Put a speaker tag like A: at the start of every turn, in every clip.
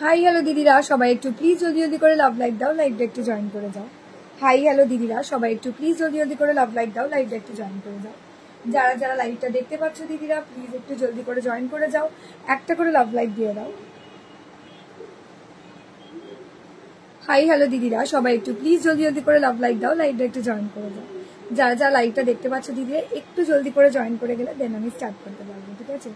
A: Hi hello দিদিরা, সবাই একটু প্লিজ জলদি জলদি করে লাভ লাইক দাও, লাইভটা একটু জয়েন করে যাও। হাই হ্যালো দিদিরা, সবাই একটু প্লিজ জলদি জলদি করে লাভ লাইক দাও, লাইভটা একটু জয়েন করে যাও। যারা যারা লাইভটা দেখতে পাচ্ছ দিদিরা, প্লিজ একটু জলদি করে জয়েন করে যাও, একটা করে লাভ লাইক দিয়ে দাও। হাই হ্যালো দিদিরা, সবাই একটু প্লিজ জলদি জলদি করে লাভ লাইক দাও, লাইভটা একটু জয়েন করে যাও। যারা যারা লাইভটা দেখতে পাচ্ছ দিদিরা, একটু জলদি করে জয়েন করে গেলে দেন আমি স্টার্ট করতে পারবো, ঠিক আছে?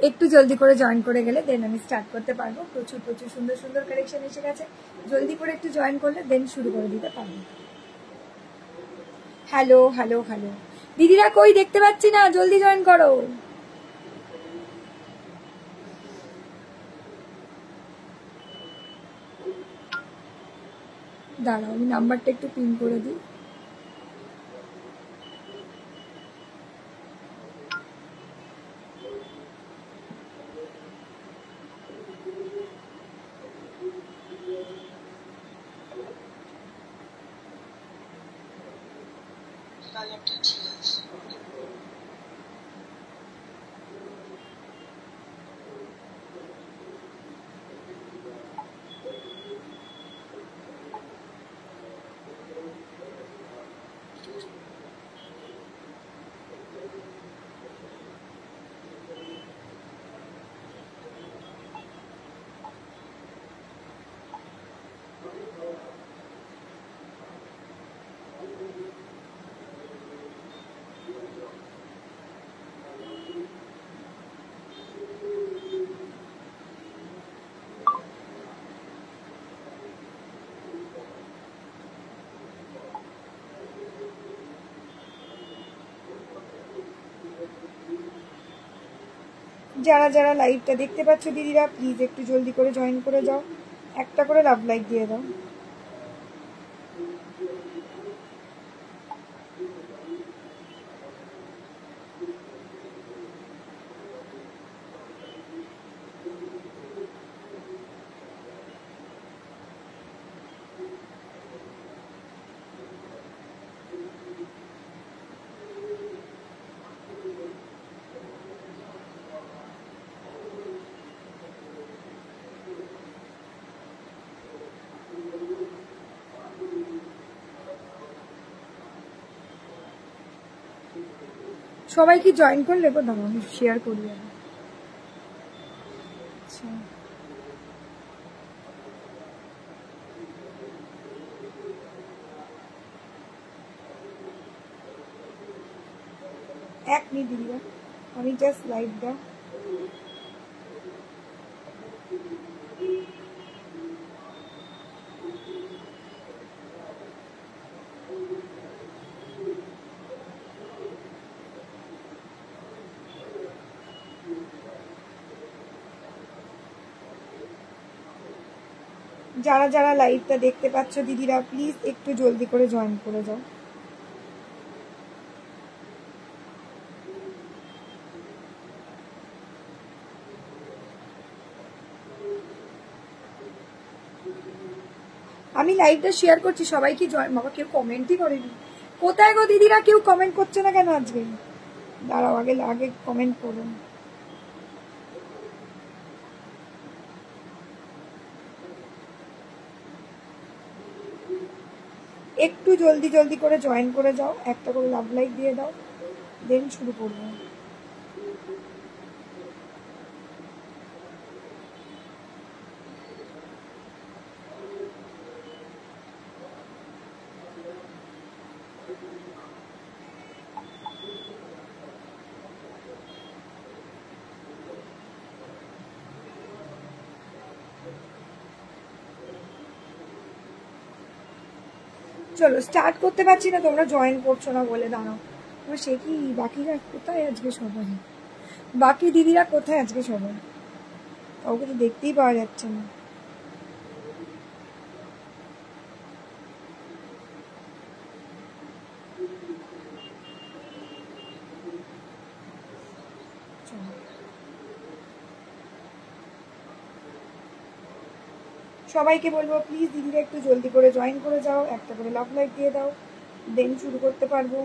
A: একটু জলদি করে জয়েন করে গেলে দেন আমি স্টার্ট করতে পারবো। প্রচুর প্রচুর সুন্দর সুন্দর কালেকশন এসে গেছে, জলদি করে একটু জয়েন করলে দেন শুরু করে দিতে পারবো। হ্যালো হ্যালো হ্যালো দিদিরা, কই দেখতে পাচ্ছি না, জলদি জয়েন করো। দাঁড়াও, আমি নাম্বারটা একটু পিন করে দিই। যারা যারা লাইভটা দেখতে পাচ্ছ দিদিরা, প্লিজ একটু জলদি করে জয়েন করে যাও, একটা করে লাভ লাইক দিয়ে দাও। সবাই কি জয়েন করলে? গো দাঁড়াও, আমি শেয়ার করি। আচ্ছা, এক মিনিট দিদিরা, আমি জাস্ট লাইভটা যারা যারা লাইভটা দেখতে পাচ্ছ দিদিরা, প্লিজ একটু জলদি করে জয়েন করে যাও। আমি লাইভটা শেয়ার করছি, সবাই কি জয়েন? বাবা, কেউ কমেন্টই করেনি। কোথায় গো দিদিরা, কেউ কমেন্ট করছে না কেন আজকে? দাঁড়াও, আগে আগে কমেন্ট করুন। একটু জলদি জলদি করে জয়েন করে যাও, একটা করে লাভ লাইক দিয়ে দাও, দেন শুরু করবো। চলো স্টার্ট করতে পারছি না, তোমরা জয়েন করছো না বলে। দাঁড়াও, সে কি বাকিরা কোথায় আজকে সবাই? বাকি দিদিরা কোথায় আজকে সবাই? কাউকে তো দেখতেই পাওয়া যাচ্ছে না। সবাইকে বলবো প্লিজ দিদিরা একটু জলদি করে জয়েন করে যাও, একটা করে লাভ লাইক দিয়ে দাও, দেন শুরু করতে পারবো।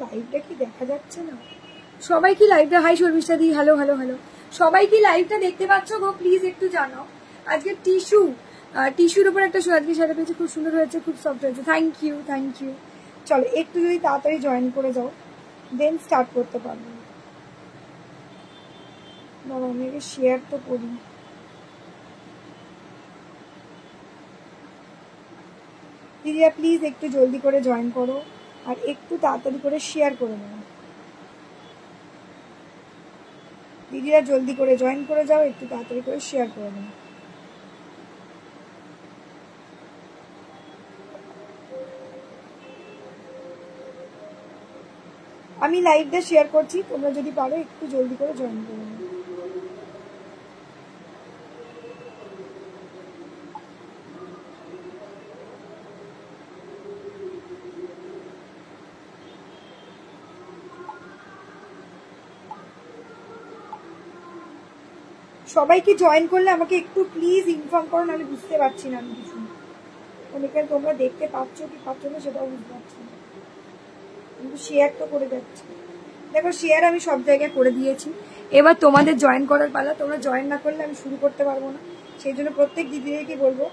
A: লাইভটা কি দেখা যাচ্ছে না? সবাই কি লাইভটা, হাই শর্মিষ্ঠা দি, হ্যালো হ্যালো হ্যালো, সবাই কি লাইভটা দেখতে পাচ্ছ গো? প্লিজ একটু জানাও। আজকে টিস্যুর উপর একটা সোয়াদকি শাড়ি পেয়েছি, খুব সুন্দর হয়েছে, খুব সফট হয়েছে। Thank you thank you. চলো একটু যদি তাড়াতাড়ি জয়েন করে যাও দেন স্টার্ট করতে পারবো। বাবা আমি আগে শেয়ার তো করি। দিদিরা প্লিজ একটু জলদি করে জয়েন করো আর একটু তাড়াতাড়ি করে শেয়ার করে নাও। দিদিরা জলদি করে জয়েন করে যাও, একটু তাড়াতাড়ি করে শেয়ার করে নাও। আমি লাইভটা শেয়ার করছি, তোমরা যদি পারো একটু জলদি করে জয়েন করে নাও। সবাইকে জয়েন করলে আমাকে একটু প্লিজ ইনফর্ম করো, নাহলে বুঝতে পারছি না আমি কিছু। অনেকে তোমরা দেখতে পাচ্ছ কি পাচ্ছ না সেটাও বুঝতে পারছি না, কিন্তু শেয়ার তো করে যাচ্ছি। দেখো শেয়ার আমি সব জায়গায় করে দিয়েছি, এবার তোমাদের জয়েন করার পালা। তোমরা জয়েন না করলে আমি শুরু করতে পারবো না, সেই জন্য প্রত্যেক দিদিদেরকে বলবো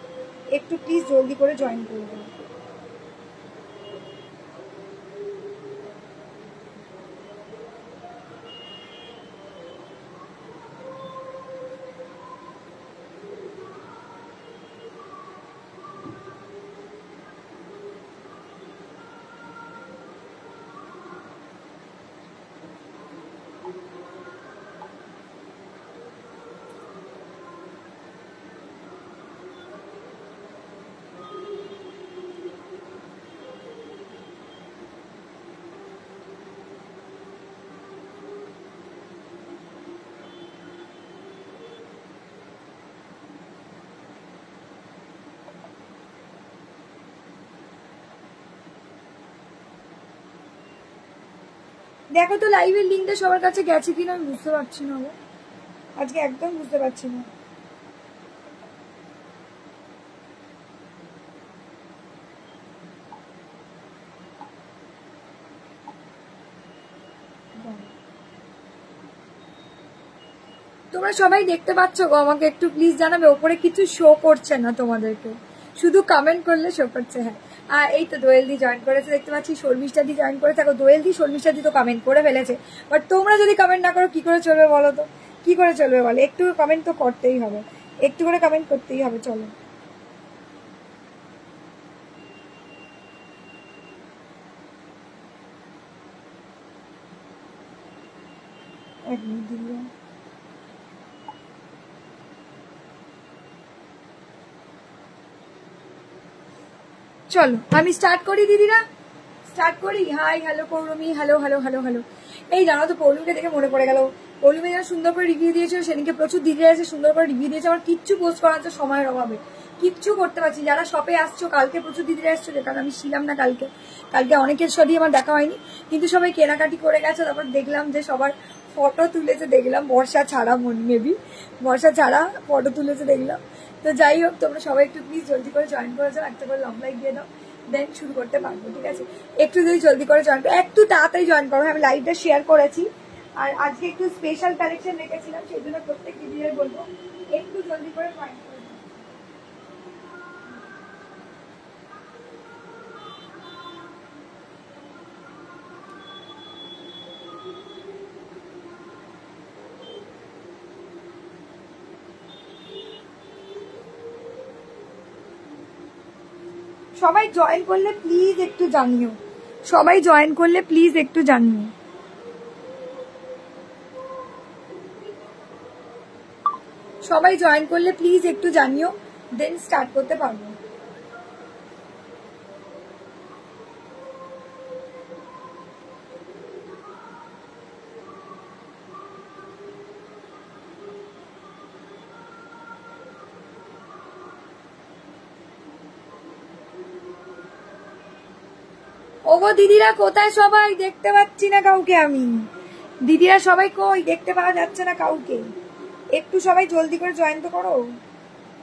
A: একটু প্লিজ জলদি করে জয়েন করে দেবো। দেখো তো লাইভের লিঙ্কটা সবার কাছে গেছে কিনা, আমি বুঝতে পারছি না গো, আজকে একদম বুঝতে পারছি না। তোমরা সবাই দেখতে পাচ্ছ গো? আমাকে একটু প্লিজ জানাবে, ওপরে কিছু শো করছে না তোমাদেরকে, শুধু কমেন্ট করলে শো করছে। হ্যাঁ আর এই তো দোয়েল দি জয়েন করেছে দেখতে পাচ্ছি, শর্মিষ্ঠা দি জয়েন করে থাকো। দোয়েল দি শর্মিষ্ঠা দি তো কমেন্ট করে ফেলেছে, বাট তোমরা যদি কমেন্ট না করো কি করে চলবে বলো তো? কি করে চলবে বলো? একটু কমেন্ট তো করতেই হবে, একটু করে কমেন্ট করতেই হবে। চলো এক মিনিট দিদিরা, চলো আমি স্টার্ট করি দিদিরা, স্টার্ট করি। Hi hello Poulami, hello hello hello hello. এই জানো তো পৌলমিকে দেখে মনে পড়ে গেল, পৌলমি যেন সুন্দর করে রিভিউ দিয়েছিল সেদিনকে, প্রচুর দিদিরা এসে সুন্দর করে রিভিউ দিয়েছে। আমার কিচ্ছু পোস্ট করার জন্য সময়ের অভাবে কিচ্ছু করতে পারছি। যারা শপে আসছো, কালকে প্রচুর দিদিরা এসছো, কারণ আমি ছিলাম না কালকে, কালকে অনেকের সাথে আমার দেখা হয়নি, কিন্তু সবাই কেনাকাটি করে গেছে। তারপর দেখলাম যে সবার ফটো তুলেছে, দেখলাম বর্ষা ছাড়া, মেবি বর্ষা ছাড়া ফটো তুলেছে দেখলাম। তো যাই হোক, তোমরা সবাই একটু প্লিজ জলদি করে জয়েন করে যাও, একটা করে লং লাইক দিয়ে দাও, দেন শুরু করতে পারবো, ঠিক আছে? একটু যদি জলদি করে জয়েন করো, একটু তাড়াতাড়ি জয়েন করো। আমি লাইভটা শেয়ার করেছি, আর আজকে একটু স্পেশাল কালেকশন রেখেছিলাম, সেই জন্য প্রত্যেক দিদিদের বলবো একটু জলদি করে জয়েন করো। সবাই জয়েন করলে প্লিজ একটু জানিও, সবাই জয়েন করলে প্লিজ একটু জানিও। সবাই জয়েন করলে প্লিজ একটু জানিও, দেন স্টার্ট করতে পারবো। ওগো দিদিরা কোথায় সবাই? দেখতে পাচ্ছি না কাউকে আমি। দিদিরা সবাই কই? দেখতে পাওয়া যাচ্ছে না কাউকে। একটু সবাই জলদি করে জয়েন তো করো।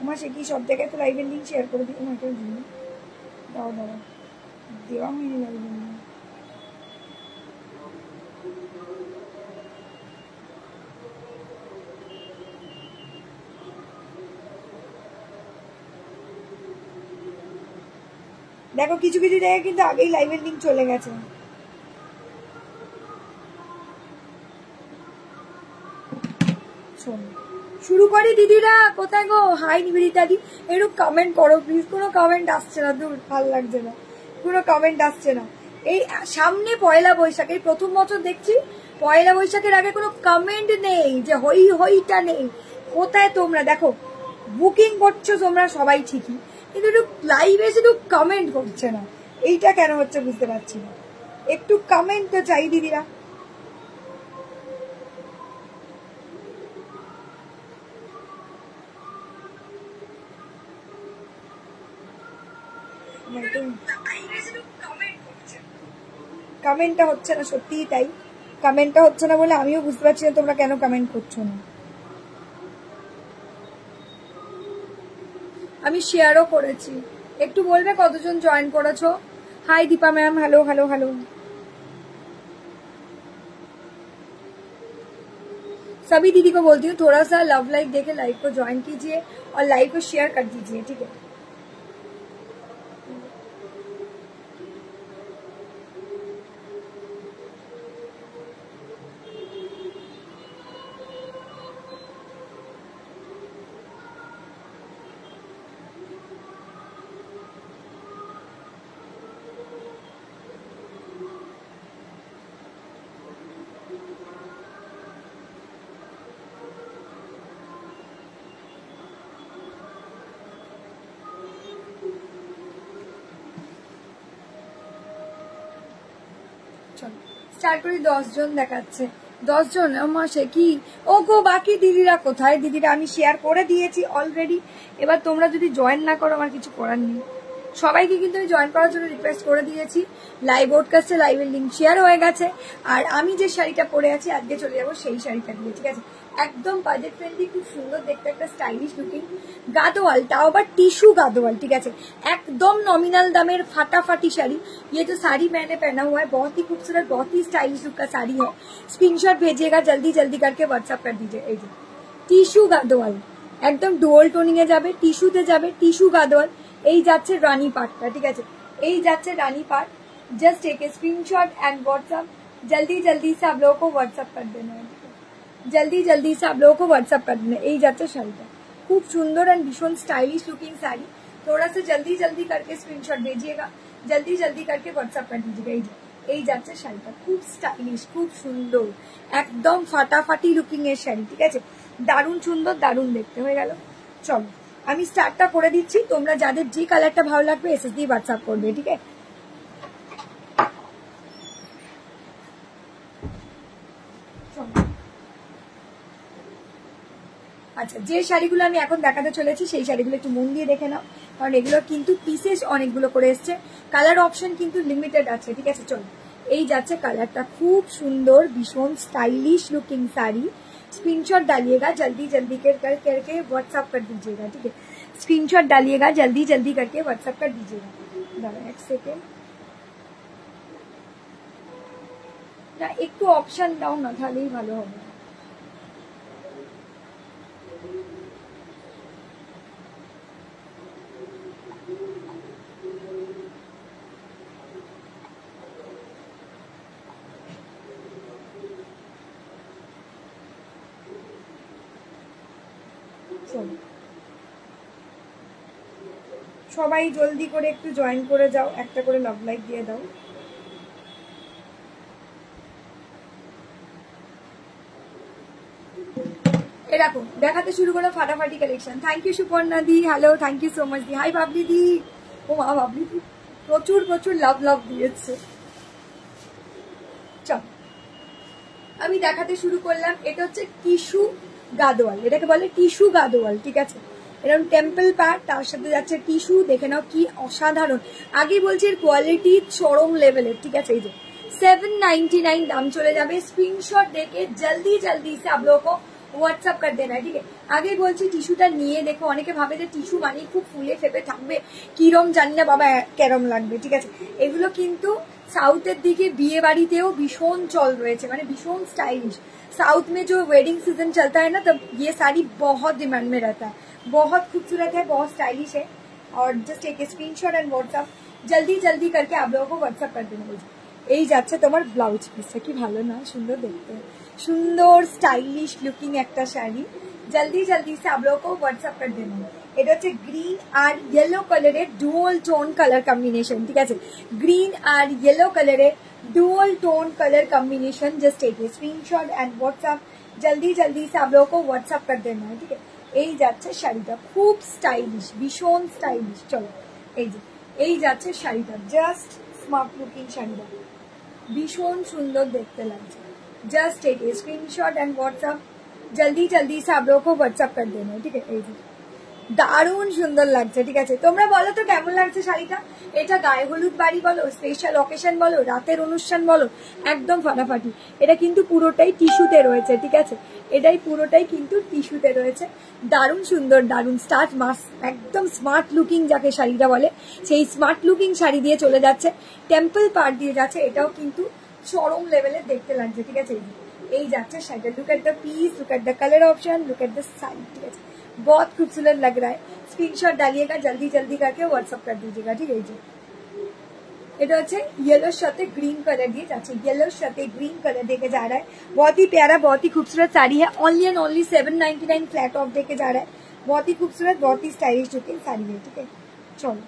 A: আমার সে কি সব জায়গায় তো লাইভের লিঙ্ক শেয়ার করে দিই না, কেউ দিই দাও দাও, দেওয়া হয়নি লাইভের লিঙ্ক। দেখো কিছু কিছু জায়গায় কিন্তু আগেই লাইভের লিঙ্ক চলে গেছে। শুরু করি দিদিরা। কোথায় গো? হাই নিবেদিতা দি, একটু কমেন্ট করো প্লিজ। কোনো কমেন্ট আসছে না, দূর, ভালো লাগছে না, কোনো কমেন্ট আসছে না। এই সামনে পয়লা বৈশাখ, এই প্রথম বছর দেখছি পয়লা বৈশাখের আগে কোনো কমেন্ট নেই, যে হই হইটা নেই। কোথায় তোমরা? দেখো বুকিং করছো তোমরা সবাই ঠিকই, কিন্তু একটু লাইভে শুধু কমেন্ট করছে না, এইটা কেন হচ্ছে বুঝতে পারছি না। একটু কমেন্ট তো চাই দিদিরা। কমেন্টটা হচ্ছে না, সত্যিই তাই। কমেন্টটা হচ্ছে না বলে আমিও বুঝতে পারছি না তোমরা কেন কমেন্ট করছো না। আমি শেয়ারও করেছি, একটু বলবে কতজন জয়েন করেছো? Hi Deepa ma'am, hello hello hello. सभी दीदी को बोलती हूँ थोड़ा सा लव लाइक देके लाइव को ज्वाइन कीजिए और लाइव को शेयर कर दीजिए, ठीक है। स्टार्ट करी 10 জন দেখাচ্ছে, 10 জন। আমার সে কি ও গো, বাকি দিদিরা কোথায়? দিদিরা আমি শেয়ার করে দিয়েছি অলরেডি। এবার তোমরা যদি জয়েন না করো আমার কিছু করার নেই। সবাইকে কিন্তু আমি জয়েন করার জন্য রিকোয়েস্ট করে দিয়েছি। লাইভ ব্রডকাস্টে লাইভের লিঙ্ক শেয়ার হয়ে গেছে। আর আমি যে শাড়িটা পরে আছি আজকে চলে যাবো সেই শাড়িটা দিয়ে, ঠিক আছে। একদম বাজেট ফ্রেন্ডলি, খুব সুন্দর দেখতে, একটা স্টাইলিশ লুকিং গাদোয়াল, তাও আবার টিস্যু गादोवाल, ठीक है। एकदम नॉमिनल दामेर फाटाफाटी साड़ी। ये जो साड़ी मैंने पहना हुआ है बहुत ही खूबसूरत, बहुत ही स्टाइलिश लुक का साड़ी है। स्क्रीनशॉट भेजिएगा जल्दी जल्दी करके व्हाट्सएप कर दीजिए। এই যে টিস্যু गादोवाल, একদম ডুয়াল টোনিং এ যাবে, টিস্যুতে যাবে, টিস্যু गादोवाल। এই যাচ্ছে রানী পাটটা, ঠিক আছে, এই যাচ্ছে রানী পাট। Just take a screenshot and WhatsApp, जल्दी जल्दी से आप लोगों को व्हाट्सएप कर देना है, जल्दी जल्दी से आप लोगों को व्हाट्सएप कर देना। এই যাচ্ছে শাড়িটা, खूब सुंदर एंड भीषण स्टाइलिश लुकिंग साड़ी। थोड़ा सा जल्दी जल्दी करके स्क्रीनशॉट भेजिएगा, जल्दी जल्दी करके व्हाट्सएप कर दीजिएगा। এই যাচ্ছে শাড়িটা, খুব স্টাইলিশ, খুব সুন্দর, একদম ফাটাফাটি লুকিং এর শাড়ি, ঠিক আছে। দারুণ সুন্দর, দারুণ দেখতে। হয়ে গেল, চলো আমি স্টার্টটা করে দিচ্ছি। তোমরা যাদের যে কালারটা ভালো লাগবে এসএস দিয়ে হোয়াটসঅ্যাপ করবে, ঠিক আছে। আচ্ছা, যে শাড়িগুলো আমি এখন দেখাতে চলেছি সেই শাড়িগুলো একটু মন দিয়ে দেখে নাও, কারণ এগুলো কিন্তু পিসেস অনেকগুলো করে এসছে। কালার অপশন কিন্তু লিমিটেড আছে, ঠিক আছে। চলো, এই যাচ্ছে কালারটা, খুব সুন্দর, ভীষণ স্টাইলিশ लुकिंग साड़ी। स्क्रीनशॉट डालिएगा जल्दी जल्दी करके व्हाट्सएप कर दीजिएगा, ठीक है। स्क्रीनशॉट डालिएगा जल्दी जल्दी करके व्हाट्सएप कर दीजिएगा। दाঁড়া एक सेकेंड না, একটু অপশন দাও না, তাহলেই ভালো হবে। সবাই জলদি করে একটু জয়েন করে যাও, একটা করে লাভ লাইক দিয়ে দাও। এরকম দেখাতে শুরু করো ফাটাফাটি কালেকশন। থ্যাংক ইউ সুপর্ণা দি, hello, thank you so much দি। হাই বাবলি দি, ও মা বাবলি দি প্রচুর প্রচুর লাভ লাভ দিয়েছে। চল আমি দেখাতে শুরু করলাম। এটা হচ্ছে টিস্যু गादोवाल, এটাকে বলে টিস্যু गादोवाल, ঠিক আছে। এরকম টেম্পল পার্ট, তার সাথে যাচ্ছে টিস্যু। দেখে নাও কি অসাধারণ। আগে বলছি এর কোয়ালিটি চরম লেভেলের, ঠিক আছে। এই যে 799 দাম চলে যাবে। স্ক্রিনশট দেখে জলদি জলদি সে आप लोगों को হোয়াটসঅ্যাপ कर देना है, ठीक है। আগে বলছি টিস্যুটা নিয়ে দেখো, অনেকে ভাবে যে টিস্যু মানে খুব ফুলে ফেপে থাকবে, কিরম জানি না বাবা কেরম লাগবে, ঠিক আছে। এগুলো কিন্তু সাউথের দিকে বিয়ে বাড়িতেও ভীষণ চল রয়েছে, মানে ভীষণ স্টাইলিশ। साउथ में जो वेडिंग सीजन चलता है ना, तब ये साड़ी बहुत डिमांड में रहता है। बहुत खूबसूरत है, बहुत स्टाइलिश है। और जस्ट एक स्क्रीनशॉट एंड व्हाट्सएप। जल्दी जल्दी करके आप लोगों को व्हाट्सअप कर देना। এই যাচ্ছে তোমার ব্লাউজ পিসটা, কি ভালো না, সুন্দর দেখতে, সুন্দর স্টাইলিশ লুকিং একটা শাড়ি। জলদি জলদি সে आप लोगों को व्हाट्सअप कर देना। এটা হচ্ছে গ্রিন আর ইয়েলো কালারের ডুয়াল টোন কালার কম্বিনেশন, ঠিক আছে, গ্রিন আর ইয়েলো কালারের dual tone colour combination. Just take a screenshot and WhatsApp, जल्दी जल्दी से आप लोगों को व्हाट्सअप कर देना है, ठीक है। এই যাচ্ছে শাড়িটা, খুব স্টাইলিশ, ভীষণ স্টাইলিশ। চলো এই যে এই যাচ্ছে শাড়িটা, জাস্ট স্মার্ট লুকিং শাড়িটা, ভীষণ সুন্দর দেখতে লাগছে। Just take a screenshot and WhatsApp, जल्दी जल्दी से आप लोगों को व्हाट्सअप कर देना है, ठीक है। এই যে দারুণ সুন্দর লাগছে, ঠিক আছে। তোমরা বলো তো কেমন লাগছে শাড়িটা। এটা গায়ে হলুদ বাড়ি বলো, স্পেশাল অকেশন বলো, রাতের অনুষ্ঠান বলো, একদম ফাটাফাটি। এটা কিন্তু পুরোটাই টিস্যুতে রয়েছে, ঠিক আছে, এটাই পুরোটাই কিন্তু টিস্যুতে রয়েছে। দারুণ সুন্দর, দারুণ স্টার্ট মাস, একদম স্মার্ট লুকিং যাকে শাড়িটা বলে, সেই স্মার্ট লুকিং শাড়ি দিয়ে চলে যাচ্ছে, টেম্পল পার্ট দিয়ে যাচ্ছে। এটাও কিন্তু চরম লেভেলের দেখতে লাগছে, ঠিক আছে। এই যাচ্ছে শাড়িটা, look at the piece, look at the colour option, look at the side, ठीक है, बहुत खूबसूरत लग रहा है। स्क्रीनशॉट डालिएगा, जल्दी जल्दी करके व्हाट्सअप कर दीजिएगा, ठीक है। এটা হচ্ছে येलोর সাথে ग्रीन कलर দিয়ে যাচ্ছে, येलोর সাথে ग्रीन कलर देके जा रहा है। बहुत ही प्यारा, बहुत ही खूबसूरत साड़ी है। Only and only 799 flat of देके जा रहा है। बहुत ही खूबसूरत, बहुत ही स्टाइलिश लुकिंग साड़ी है, ठीक है। चलो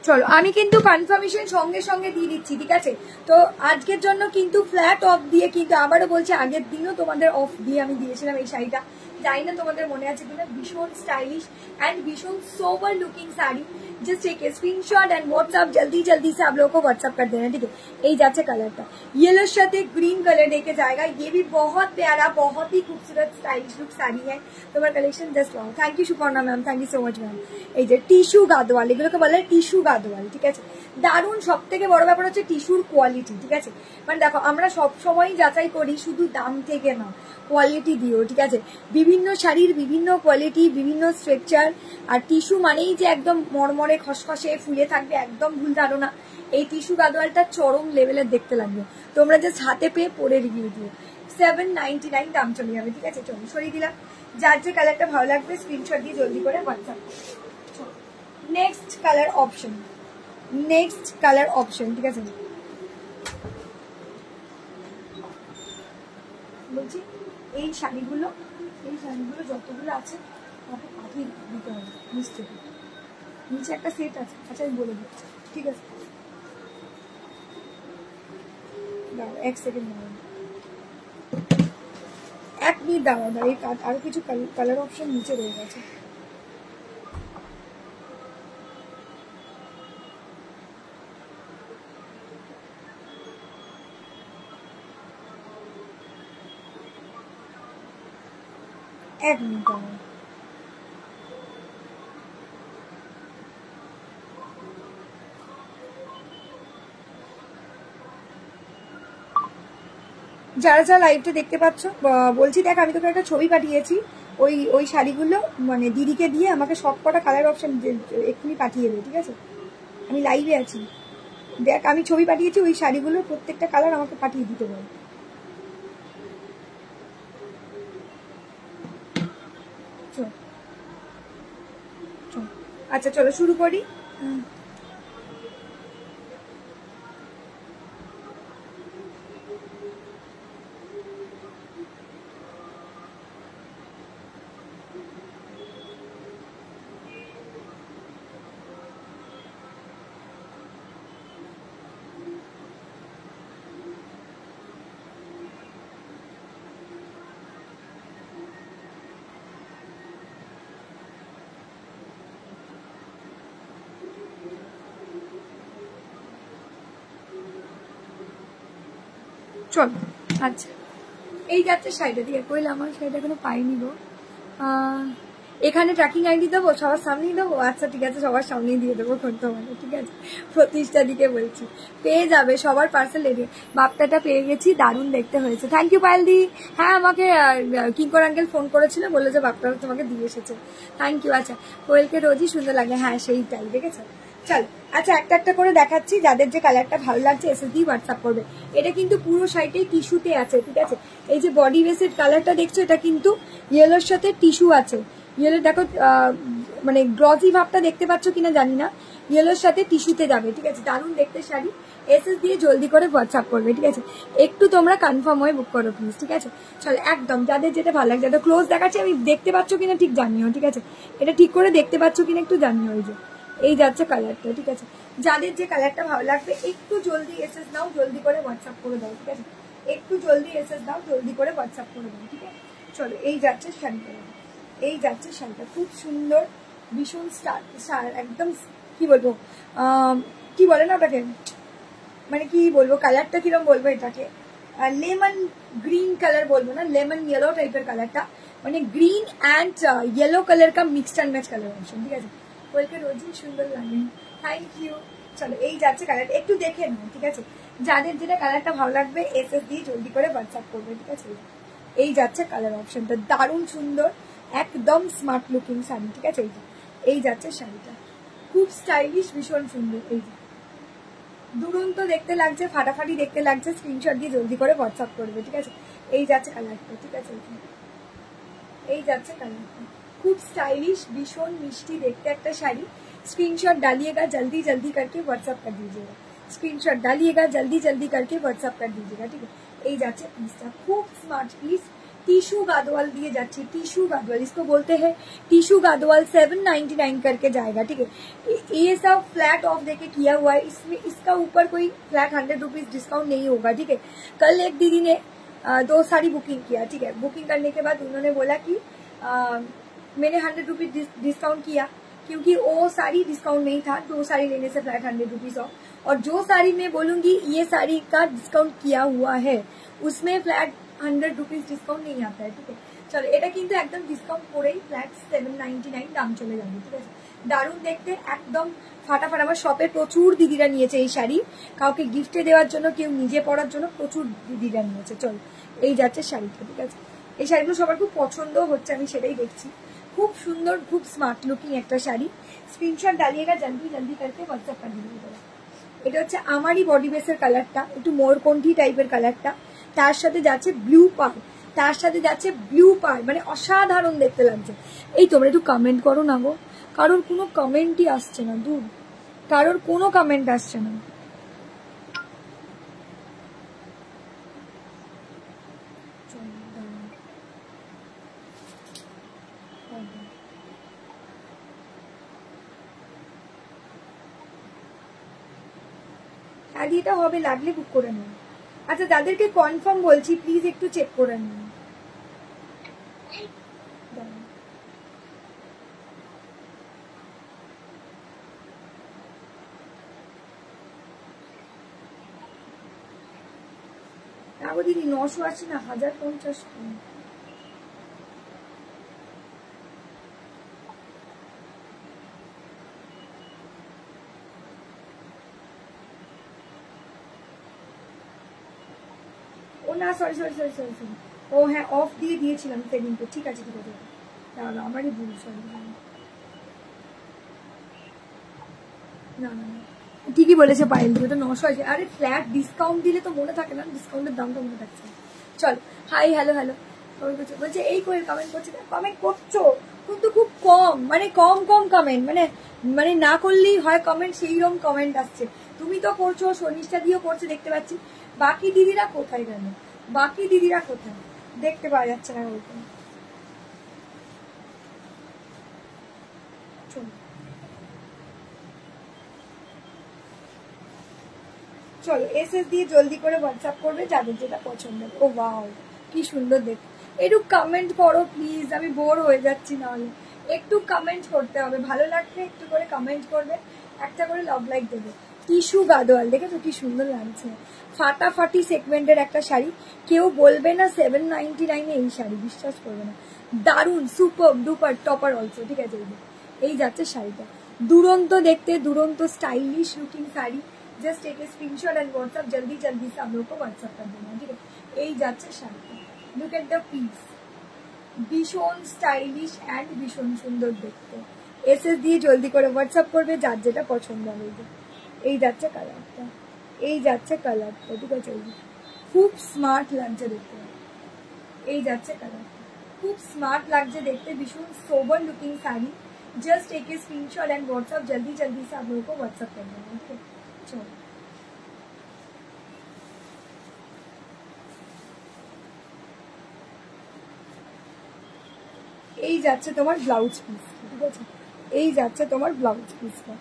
A: চলো আমি কিন্তু কনফার্মেশন সঙ্গে সঙ্গে দিয়ে দিচ্ছি, ঠিক আছে। তো আজকের জন্য কিন্তু ফ্ল্যাট অফ দিয়ে, কিন্তু আবারও বলছি আগের দিনও তোমাদের অফ দিয়ে আমি দিয়েছিলাম এই শাড়িটা, জানি না তোমাদের মনে আছে কিনা। ভীষণ স্টাইলিশ एंड भीषण sober looking sari. Just take a screenshot and WhatsApp, जल्दी जल्दी से आप लोगों को व्हाट्सअप कर देना, ठीक है। এই যাচ্ছে কালারটা, येलो সাথে ग्रीन कलर देके जाएगा। ये भी बहुत प्यारा, बहुत ही खूबसूरत स्टाइलिश लुक साड़ी है। তোমার collection just wow. Thank you Suparna ma'am, thank you so much ma'am. এই যে টিস্যু গাদওয়াল, এগুলোকে বলে টিস্যু গাদওয়াল, ঠিক আছে। দারুণ, সব থেকে বড় ব্যাপার হচ্ছে টিস্যুর কোয়ালিটি, ঠিক আছে। মানে দেখো আমরা সব সময় যাচাই করি শুধু দাম থেকে না, কোয়ালিটি দিও, ঠিক আছে। বিভিন্ন শাড়ির বিভিন্ন কোয়ালিটি, বিভিন্ন স্ট্রাকচার। আর টিস্যু মানেই যে একদম মরমরে খসখসে ফুলে থাকবে, একদম ভুল ধারণা। এই টিস্যু গাদওয়ালটা চরম লেভেলের দেখতে লাগবে। তোমরা জাস্ট হাতে পেয়ে পরে রিভিউ দিও। 799 দাম চলে যাবে, ঠিক আছে। চলো সরিয়ে দিলাম। যার যে কালারটা ভালো লাগবে স্ক্রিনশট দিয়ে জলদি করে WhatsApp. Next colour option, next colour option, ঠিক আছে। বলছি এই শাড়িগুলো যতগুলো আছে আমাকে পাঠিয়ে দিতে হবে নিশ্চয়। নিচে একটা সেট আছে, আচ্ছা আমি বলে দিচ্ছি, ঠিক আছে। এক সেকেন্ড দাঁড়ান, এক মিনিট দাঁড়ান, এই আরো কিছু কালার অপশন নিচে রয়ে গেছে। এক মিনিট দাঁড়ান। যারা যারা লাইভটা দেখতে পাচ্ছ বলছি, দেখ আমি তোকে একটা ছবি পাঠিয়েছি, ওই শাড়িগুলো মানে দিদিকে দিয়ে আমাকে সব কটা কালার অপশন এক্ষুনি পাঠিয়ে দেবে, ঠিক আছে। আমি লাইভে আছি, দেখ আমি ছবি পাঠিয়েছি, ওই শাড়িগুলোর প্রত্যেকটা কালার আমাকে পাঠিয়ে দিতে বল। আচ্ছা চলো শুরু করি। চল আচ্ছা এই যাচ্ছে শাড়িটা দিয়ে কইলে আমার শাড়িটা এখনো পাইনি গো। এখানে ট্র্যাকিং আইডি দেবো, সবার সামনেই দেবো। আচ্ছা ঠিক আছে, সবার সামনেই দিয়ে দেবো তোমাকে, ঠিক আছে। প্রতিষ্ঠা দিকে বলছি, পেয়ে যাবে সবার পার্সেল এরিয়ে। বাপ্তাটা পেয়ে গেছি, দারুণ দেখতে হয়েছে। থ্যাংক ইউ পায়েল দি। হ্যাঁ আমাকে কিঙ্কর আঙ্কেল ফোন করেছিল, বললো যে বাপ্তাটা তোমাকে দিয়ে এসেছে। Thank you. আচ্ছা কোয়েলকে রোজই সুন্দর লাগে, হ্যাঁ সেইটাই দেখেছো। চল আচ্ছা একটা একটা করে দেখাচ্ছি, যাদের যে কালারটা ভালো লাগছে এসএস দিয়ে হোয়াটসঅ্যাপ করবে। এটা কিন্তু পুরো সাইডে টিস্যুতে আছে, ঠিক আছে। এই যে বডি বেসের কালারটা দেখছো, এটা কিন্তু ইয়েলোর সাথে টিস্যু আছে। ইয়েলো দেখো মানে গ্লসি ভাবটা দেখতে পাচ্ছ কিনা জানি না, ইয়েলোর সাথে টিস্যুতে যাবে, ঠিক আছে। দারুণ দেখতে শাড়ি, এসএস দিয়ে জলদি করে হোয়াটসঅ্যাপ করবে, ঠিক আছে। একটু তোমরা কনফার্ম হয়ে বুক করো প্লিজ, ঠিক আছে। চলো একদম যাদের যেটা ভালো লাগছে, যাদের ক্লোজ দেখাচ্ছি আমি, দেখতে পাচ্ছ কিনা ঠিক জানিও, ঠিক আছে। এটা ঠিক করে দেখতে পাচ্ছ কিনা একটু জানিও। এই যে এই যাচ্ছে কালারটা, ঠিক আছে। যাদের যে কালারটা ভালো লাগবে একটু জলদি এসএস দাও, জলদি করে হোয়াটসঅ্যাপ করে দাও, ঠিক আছে। একটু জলদি এসএস দাও, জলদি করে হোয়াটসঅ্যাপ করে দাও, ঠিক আছে। চলো এই যাচ্ছে শাড়িটা, এই যাচ্ছে শাড়িটা খুব সুন্দর, ভীষণ স্টার একদম, কি বলবো কি বলে না ওটাকে, মানে কি বলবো কালারটা কিরম বলবো এটাকে, লেমন গ্রিন কালার বলবো না, লেমন येलो টাইপের কালারটা, মানে গ্রিন অ্যান্ড येलो কালার का mixed and match colour option, ঠিক আছে। বলকে রোজই সুন্দর লাগে, থ্যাংক ইউ। চলো এই যাচ্ছে কালারটা, একটু দেখে নাও, ঠিক আছে। যাদের যেটা কালারটা ভালো লাগবে এসএস দিয়ে জলদি করে হোয়াটসঅ্যাপ করবে, ঠিক আছে। এই যাচ্ছে কালার অপশনটা, দারুণ সুন্দর, একদম স্মার্ট লুকিং শাড়ি, ঠিক আছে। এই যাচ্ছে শাড়িটা, খুব স্টাইলিশ, ভীষণ সুন্দর। এই যে দুরন্ত দেখতে লাগছে, ফাটাফাটি দেখতে লাগছে, স্ক্রিনশট দিয়ে জলদি করে হোয়াটসঅ্যাপ করবে, ঠিক আছে। এই যাচ্ছে কালারটা, ঠিক আছে। এই যাচ্ছে কালারটা, খুব স্টাইলিশ, ভীষণ মিষ্টি দেখতে একটা শাড়ি। स्क्रीनशॉट डालिएगा, जल्दी जल्दी करके व्हाट्सअप कर दीजिएगा। स्क्रीनशॉट डालिएगा, जल्दी जल्दी करके व्हाट्सअप कर दीजिएगा, ठीक है। এই যাচ্ছে পিসটা, খুব স্মার্ট পিস, टिश्यू गादवाल दिए जाती है, टिश्यू गादवाल इसको बोलते हैं, टिश्यू गादवाल 799 करके जाएगा, ठीक है। ये सब फ्लैट ऑफ देके किया हुआ है, इसमें इसका ऊपर कोई फ्लैट 100 रुपीज डिस्काउंट नहीं होगा, ठीक है। कल एक दीदी ने 2 साड़ी बुकिंग किया, ठीक है। बुकिंग करने के बाद उन्होंने बोला कि मैंने 100 रुपीज डिस्काउंट किया, क्योंकि वो साड़ी डिस्काउंट नहीं था, 2 साड़ी लेने से फ्लैट 100 रुपीज ऑफ। और जो साड़ी मैं बोलूंगी ये साड़ी का डिस्काउंट किया हुआ है, उसमें फ्लैट 100 रुपीज डिस्काउंट नहीं आता है, ठीक है। चलो এটা কিন্তু একদম ডিসকাউন্ট করেই ফ্ল্যাট 799 দাম চলে যাবে, ঠিক আছে। দারুণ দেখতে, একদম ফাটাফাট। আমার শপে প্রচুর দিদিরা নিয়েছে এই শাড়ি, কাউকে গিফটে দেওয়ার জন্য, কেউ নিজে পরার জন্য, প্রচুর দিদিরা নিয়েছে। চলো এই যাচ্ছে শাড়িটা, ঠিক আছে। এই শাড়িগুলো সবার খুব পছন্দ হচ্ছে, আমি সেটাই দেখছি। খুব সুন্দর, খুব স্মার্ট লুকিং একটা শাড়ি। স্ক্রিনশট ডালিয়েগা, জলদি জলদি করকে হোয়াটসঅ্যাপ कर दीजिएगा। এটা হচ্ছে আমারই বডি বেসের কালারটা, একটু মোরকণ্ঠী টাইপের কালারটা, তার সাথে যাচ্ছে ব্লু পার, তার সাথে যাচ্ছে ব্লু পার, মানে অসাধারণ দেখতে লাগছে। এই তোমরা একটু কমেন্ট করো না গো, কারোর কোনো কমেন্টই আসছে না, দূর, কারোর কোনো কমেন্ট আসছে না। এটা হবে, লাগলে বুক করে নিন। আচ্ছা যাদেরকে কনফার্ম বলছি প্লিজ একটু চেক করে নিন। আগো দিদি 980 না 1050। ও না sorry sorry sorry sorry sorry, ও হ্যাঁ অফ দিয়ে দিয়েছিলাম সেদিনকে, ঠিক আছে ঠিক আছে, তাহলে আমারই ভুল, সরি। না না না ঠিকই বলেছে পায়েল, ওটা 900 আছে। আরে ফ্ল্যাট ডিসকাউন্ট দিলে তো মনে থাকে না, ডিসকাউন্টের দামটা মনে থাকছে। চল হাই হ্যালো হ্যালো বলছে, এই করে কমেন্ট করছে, কমেন্ট করছো কিন্তু খুব কম, মানে কম কম কমেন্ট, মানে মানে না করলেই হয় কমেন্ট, সেইরকম কমেন্ট আসছে। তুমি তো করছো, শনিষ্ঠা দিয়েও করছে দেখতে পাচ্ছি, বাকি দিদিরা কোথায় গেল, বাকি দিদিরা কোথায় দেখতে পাওয়া যাচ্ছে না ওরকম। চলো এসএস দিয়ে জলদি করে হোয়াটসঅ্যাপ করবে যাদের যেটা পছন্দ। ও ওয়াও কি সুন্দর দেখতে, একটু কমেন্ট করো প্লিজ, আমি বোর হয়ে যাচ্ছি, নাহলে একটু কমেন্ট করতে হবে, ভালো লাগবে একটু করে কমেন্ট করবে, একটা করে লাভ লাইক দেবে। টিস্যু গাদোয়াল দেখেছো কি সুন্দর লাগছে, ফাটাফাটি সেগমেন্টের একটা শাড়ি, কেউ বলবে না 799 এই শাড়ি, বিশ্বাস করবে না, দারুণ সুপার ডুপার টপার অলসো, ঠিক আছে। এই যাচ্ছে শাড়িটা, দুরন্ত দেখতে, দুরন্ত stylish looking sari. Just take a screenshot and WhatsApp, जल्दी जल्दी से हम लोग को व्हाट्सएप कर देना, ठीक है। यही যাচ্ছে শাড়িটা, লুক এট দ্য পিস, ভীষণ স্টাইলিশ অ্যান্ড ভীষণ সুন্দর দেখতে। এসএস দিয়ে জলদি করে হোয়াটসঅ্যাপ করবে যার যেটা পছন্দ হবে। এই যাচ্ছে কালারটা, এই যাচ্ছে কালারটা, ঠিক আছে? খুব স্মার্ট লাগছে দেখতে, এই যাচ্ছে কালারটা, খুব স্মার্ট লাগছে देखते, भीषण sober looking sari. Just take a screenshot and WhatsApp जल्दी जल्दी से आप लोगों को व्हाट्सएप कर देना, ठीक है? चलो এই যাচ্ছে তোমার ব্লাউজ পিস, ঠিক আছে? এই যাচ্ছে তোমার ব্লাউজ পিসটা।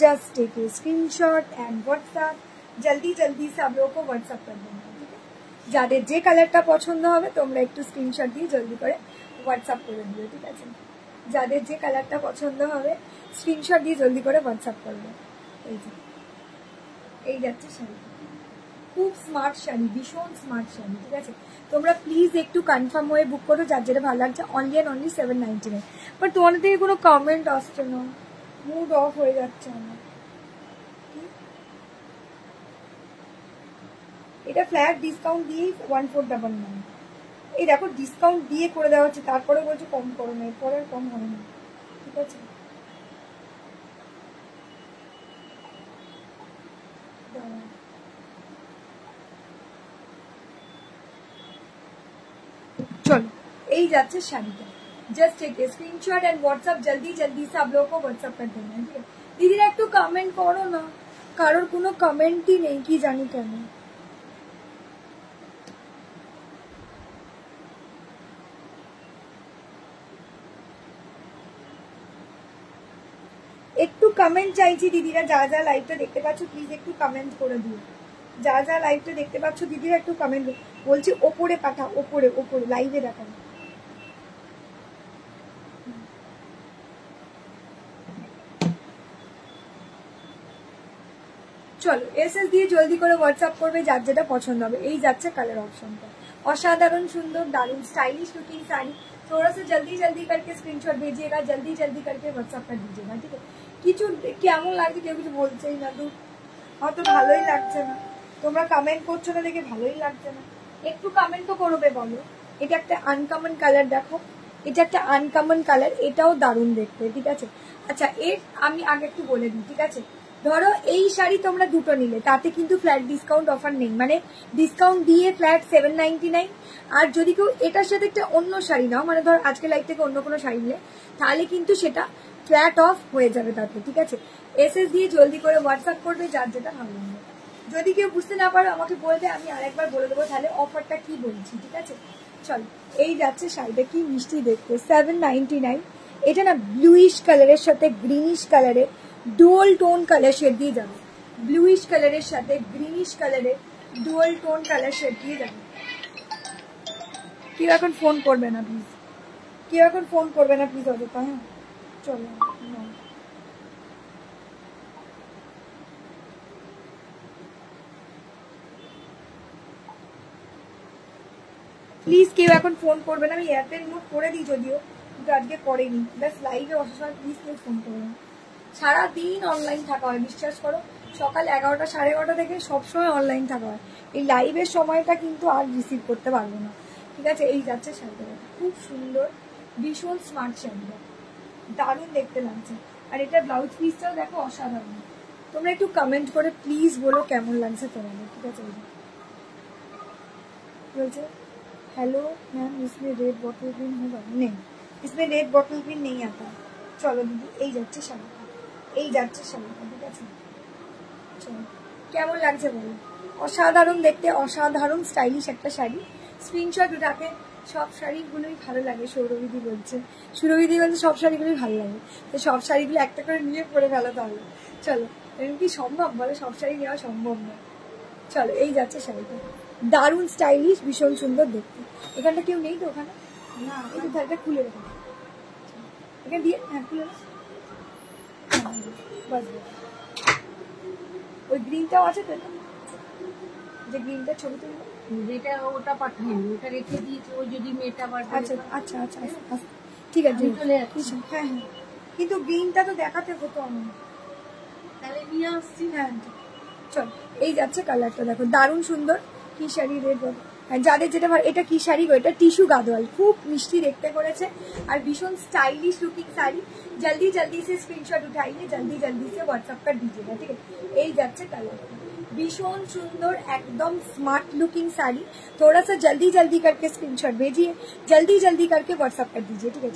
A: Just take a screenshot and WhatsApp जल्दी जल्दी से आप लोगों को व्हाट्सएप कर देना, ठीक है? যাদের যে কালারটা পছন্দ হবে তোমরা একটু স্ক্রিনশট দিয়ে জলদি করে হোয়াটসঅ্যাপ করে দিও, ঠিক আছে? যাদের যে কালারটা পছন্দ হবে স্ক্রিনশট দিয়ে জলদি করে হোয়াটসঅ্যাপ করবে। এই যে এই যাচ্ছে শাড়ি, খুব স্মার্ট শাড়ি, ভীষণ স্মার্ট শাড়ি, ঠিক আছে? তোমরা প্লিজ একটু কনফার্ম হয়ে বুক করো যার যেটা ভালো লাগছে। Only and only 799। বাট তোমাদের থেকে কোনো কমেন্ট আসছে না, মুড অফ হয়ে যাচ্ছে আমার। এটা ফ্ল্যাট ডিসকাউন্ট দিয়ে 1499। এই দেখো ডিসকাউন্ট দিয়ে করে দেওয়া হচ্ছে, তারপরে বলছে কম করো না, এরপরে আর কম হবে না, ঠিক আছে? चलो यही जाच्छे शाड़ीटा। Just take a screenshot and WhatsApp जल्दी जल्दी से आप लोगों को व्हाट्सएप कर देना है, ठीक है? दीदीरा एकटू कमेंट करो ना, कारोर कोनो कमेंटই নেই, কি জানি কেন। একটু কমেন্ট চাইছি দিদিরা, যা যা লাইভটা দেখতে পাচ্ছ প্লিজ একটু কমেন্ট করে দিও। যা যা লাইভটা দেখতে পাচ্ছ দিদিরা একটু কমেন্ট বলছি, ওপরে পাঠা, ওপরে ওপরে লাইভে দেখানো। চলো এসএস দিয়ে জলদি করে হোয়াটসঅ্যাপ করবে যার যেটা পছন্দ হবে। এই যাচ্ছে কালার অপশনটা, অসাধারণ সুন্দর দারুণ স্टाइलिश लुकिंग साड़ी। थोड़ा सा जल्दी जल्दी करके स्क्रीनशॉट भेजिएगा, जल्दी जल्दी करके व्हाट्सएप कर दीजिएगा, ठीक है? কিছু কেমন লাগছে কেউ কিছু বলছেই না, তো হয়তো ভালোই লাগছে না, তোমরা কমেন্ট করছো না দেখে ভালোই লাগছে না। একটু কমেন্ট তো করবে, বলো। এটা একটা আনকমন কালার, দেখো এটা একটা আনকমন কালার, এটাও দারুণ দেখতে, ঠিক আছে? আচ্ছা এর আমি আগে একটু বলে দিই, ঠিক আছে? ধরো এই শাড়ি তোমরা দুটো নিলে তাতে কিন্তু ফ্ল্যাট ডিসকাউন্ট অফার নেই, মানে ডিসকাউন্ট দিয়ে ফ্ল্যাট 799। আর যদি কেউ এটার সাথে একটা অন্য শাড়ি নাও, মানে ধর আজকে লাইভ থেকে অন্য কোনো শাড়ি নিলে তাহলে কিন্তু সেটা ফ্ল্যাট অফ হয়ে যাবে তাতে, ঠিক আছে? এসএস দিয়ে জলদি করে হোয়াটসঅ্যাপ করবে যার যেটা ভালো লাগবে। যদি কেউ বুঝতে না পারো আমাকে বলবে, আমি আরেকবার বলে দেবো তাহলে অফারটা কি বলছি, ঠিক আছে? চলো এই যাচ্ছে শাড়িটা, কি মিষ্টি দেখতে, 799। এটা না ব্লুইশ কালারের সাথে গ্রিনিশ কালারের ডুয়াল টোন কালার শেড দিয়ে যাবে, ব্লুইশ কালারের সাথে গ্রিনিশ কালারের ডুয়াল টোন কালার শেড দিয়ে যাবে। কেউ এখন ফোন করবে না প্লিজ, কেউ এখন ফোন করবে না প্লিজ অযথা। হ্যাঁ চলো প্লিজ কেউ এখন ফোন করবে না। আমি এয়ারটেল মোড করে দিই যদিও, কিন্তু আজকে করেনি, ব্যাস লাইভে বসার সময় প্লিজ কেউ ফোন করবে না। সারাদিন অনলাইন থাকা হয়, বিশ্বাস করো, সকাল 11টা 11:30 থেকে সবসময় অনলাইন থাকা হয়। এই লাইভের সময়টা কিন্তু আর রিসিভ করতে পারবো না, ঠিক আছে? এই যাচ্ছে শাড়িটা, খুব সুন্দর, ভীষণ স্মার্ট শাড়িটা, দারুণ দেখতে লাগছে। আর এটা ব্লাউজ পিসটাও দেখো অসাধারণ। তোমরা একটু কমেন্ট করে প্লিজ বলো কেমন লাগছে তোমাদের, ঠিক আছে? বলছে हेलो मैम इसमें रेड बॉटल ग्रीन होगा? नहीं, इसमें रेड बॉटल ग्रीन नहीं आता। चलो दीदी এই যাচ্ছে শাড়িটা, এই যাচ্ছে শাড়িটা, ঠিক আছে? চলো কেমন লাগছে বলো। অসাধারণ দেখতে, অসাধারণ স্টাইলিশ একটা শাড়ি। স্ক্রিনশট উঠাকে, সব শাড়িগুলোই ভালো লাগে। সৌরবিধি বলছে, সুরবিধি বলছে সব শাড়িগুলোই ভালো লাগে, তো সব শাড়িগুলো একটা করে নিয়ে পরে ফেলো তাহলে। চলো এরকম কি সম্ভব বলো, সব শাড়ি নেওয়া সম্ভব না। চলো এই যাচ্ছে শাড়িটা, দারুণ স্টাইলিশ, ভীষণ সুন্দর দেখতে। এখানটা কেউ নেই তো ওখানে? না, এই ধারটা খুলে রেখো, এখানে দিয়ে, হ্যাঁ খুলে রেখো, বাস বাস। ওই গ্রিনটাও আছে তো, যে গ্রিনটা ছবি তুলবো,
B: যেটা ওটা পাঠাই, ওটা রেখে দিয়েছে, ওই যদি মেয়েটা আবার।
A: আচ্ছা আচ্ছা আচ্ছা আচ্ছা ঠিক আছে,
B: চলে যাচ্ছি।
A: হ্যাঁ হ্যাঁ, কিন্তু গ্রিনটা তো দেখাতে হতো আমার,
B: তাহলে নিয়ে আসছি।
A: হ্যাঁ চল এই যাচ্ছে কালারটা দেখো, দারুণ সুন্দর। কি শাড়ি রেড, যাদের যেটা ভালো, এটা কি শাড়ি গো? এটা টিস্যু গাদোয়াল, খুব মিষ্টি দেখতে করেছে আর ভীষণ স্টাইলিশ लुकिंग साड़ी। जल्दी जल्दी से स्क्रीनशॉट उठाइए, जल्दी जल्दी से व्हाट्सएप कर दीजिएगा, ठीक है। এই যাচ্ছে কালার, भीषण सुंदर एकदम स्मार्ट लुकिंग साड़ी। थोड़ा सा जल्दी जल्दी करके स्क्रीनशॉट भेजिए, जल्दी जल्दी करके व्हाट्सएप कर दीजिए, ठीक है।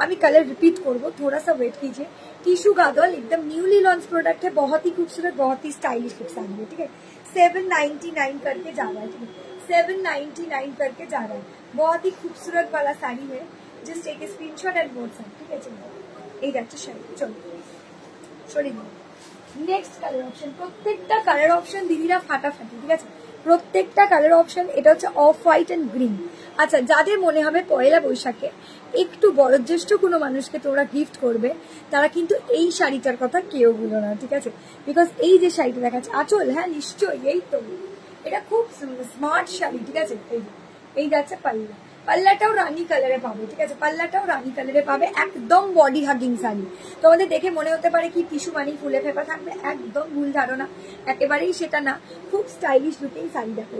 A: अभी कलर रिपीट करबो, थोड़ा सा वेट कीजिए। टिश्यू गादोल एकदम न्यूली लॉन्च प्रोडक्ट है, बहुत ही खूबसूरत, बहुत ही स्टाइलिश लुक साड़ी है, ठीक है। 799 करके जा रहा है, ठीक है, 799 करके जा रहा है। बहुत ही खूबसूरत वाला साड़ी है, just take a screenshot and WhatsApp, ठीक है। चलो এই যাচ্ছে শাড়ি, চলো সরিয়ে দিন। নেক্সট কালার অপশন, প্রত্যেকটা কালার অপশন দিদিরা ফাটাফাটি, ঠিক আছে, প্রত্যেকটা কালার অপশন। এটা হচ্ছে অফ হোয়াইট এন্ড গ্রিন। আচ্ছা, যাদের মনে হবে পয়লা বৈশাখে একটু বয়োজ্যেষ্ঠ কোনো মানুষকে তোমরা গিফট করবে, তারা কিন্তু এই শাড়িটার কথা কেউ ভুলো না, ঠিক আছে। বিকজ এই যে শাড়িটা দেখাচ্ছে আঁচল, হ্যাঁ নিশ্চয়ই, এই তো এটা খুব স্মার্ট শাড়ি, ঠিক আছে। এই যাচ্ছে পাল্লা, পাল্লাটাও রানী কালারে পাবে, ঠিক আছে, পাল্লাটাও রানী কালারে পাবে, একদম বডি হাগিং শাড়ি। তোমাদের দেখে মনে হতে পারে কি টিস্যু মানি ফুলে ফেপা থাকবে, একদম ভুল ধারণা, একেবারেই সেটা না, খুব স্টাইলিশ লুকিং শাড়ি দেখো।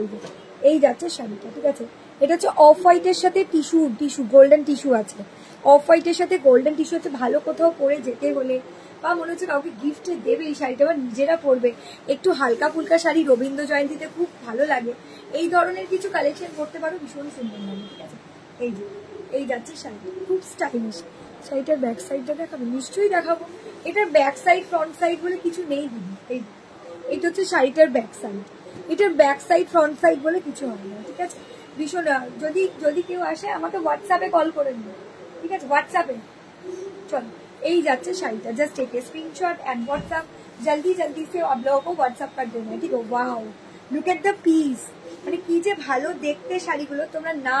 A: এই যাচ্ছে শাড়িটা, ঠিক আছে। এটা হচ্ছে অফ হোয়াইটের সাথে টিস্যু, গোল্ডেন টিস্যু আছে, অফ হোয়াইটের সাথে গোল্ডেন টিস্যু আছে। ভালো কোথাও পরে যেতে হলে বা মনে হচ্ছে কাউকে গিফটে দেবে এই শাড়িটা, বা নিজেরা পরবে, একটু হালকা ফুলকা শাড়ি রবীন্দ্র জয়ন্তীতে খুব ভালো লাগে, এই ধরনের কিছু কালেকশন করতে পারো, ভীষণ সুন্দর লাগে, ঠিক আছে। এই যে এই যাচ্ছে শাড়ি, খুব স্টাইলিশ। শাড়িটার ব্যাক সাইডটা দেখাবো, নিশ্চয়ই দেখাবো। এটার ব্যাক সাইড ফ্রন্ট সাইড বলে কিছু নেই দিদি, এইটা হচ্ছে শাড়িটার ব্যাক সাইড, এটার ব্যাক সাইড ফ্রন্ট সাইড বলে কিছু হয় না, ঠিক আছে। ভীষণ, যদি কেউ আসে আমাকে হোয়াটসঅ্যাপে কল করে নিও, ঠিক আছে, হোয়াটসঅ্যাপে। চলো এই যাচ্ছে শাড়িটা, just take a screenshot and WhatsApp, जल्दी जल्दी से आप लोगों को व्हाट्सएप कर देना है, ठीक है। Wow, look at the piece, মানে কি যে ভালো দেখতে শাড়িগুলো, তোমরা না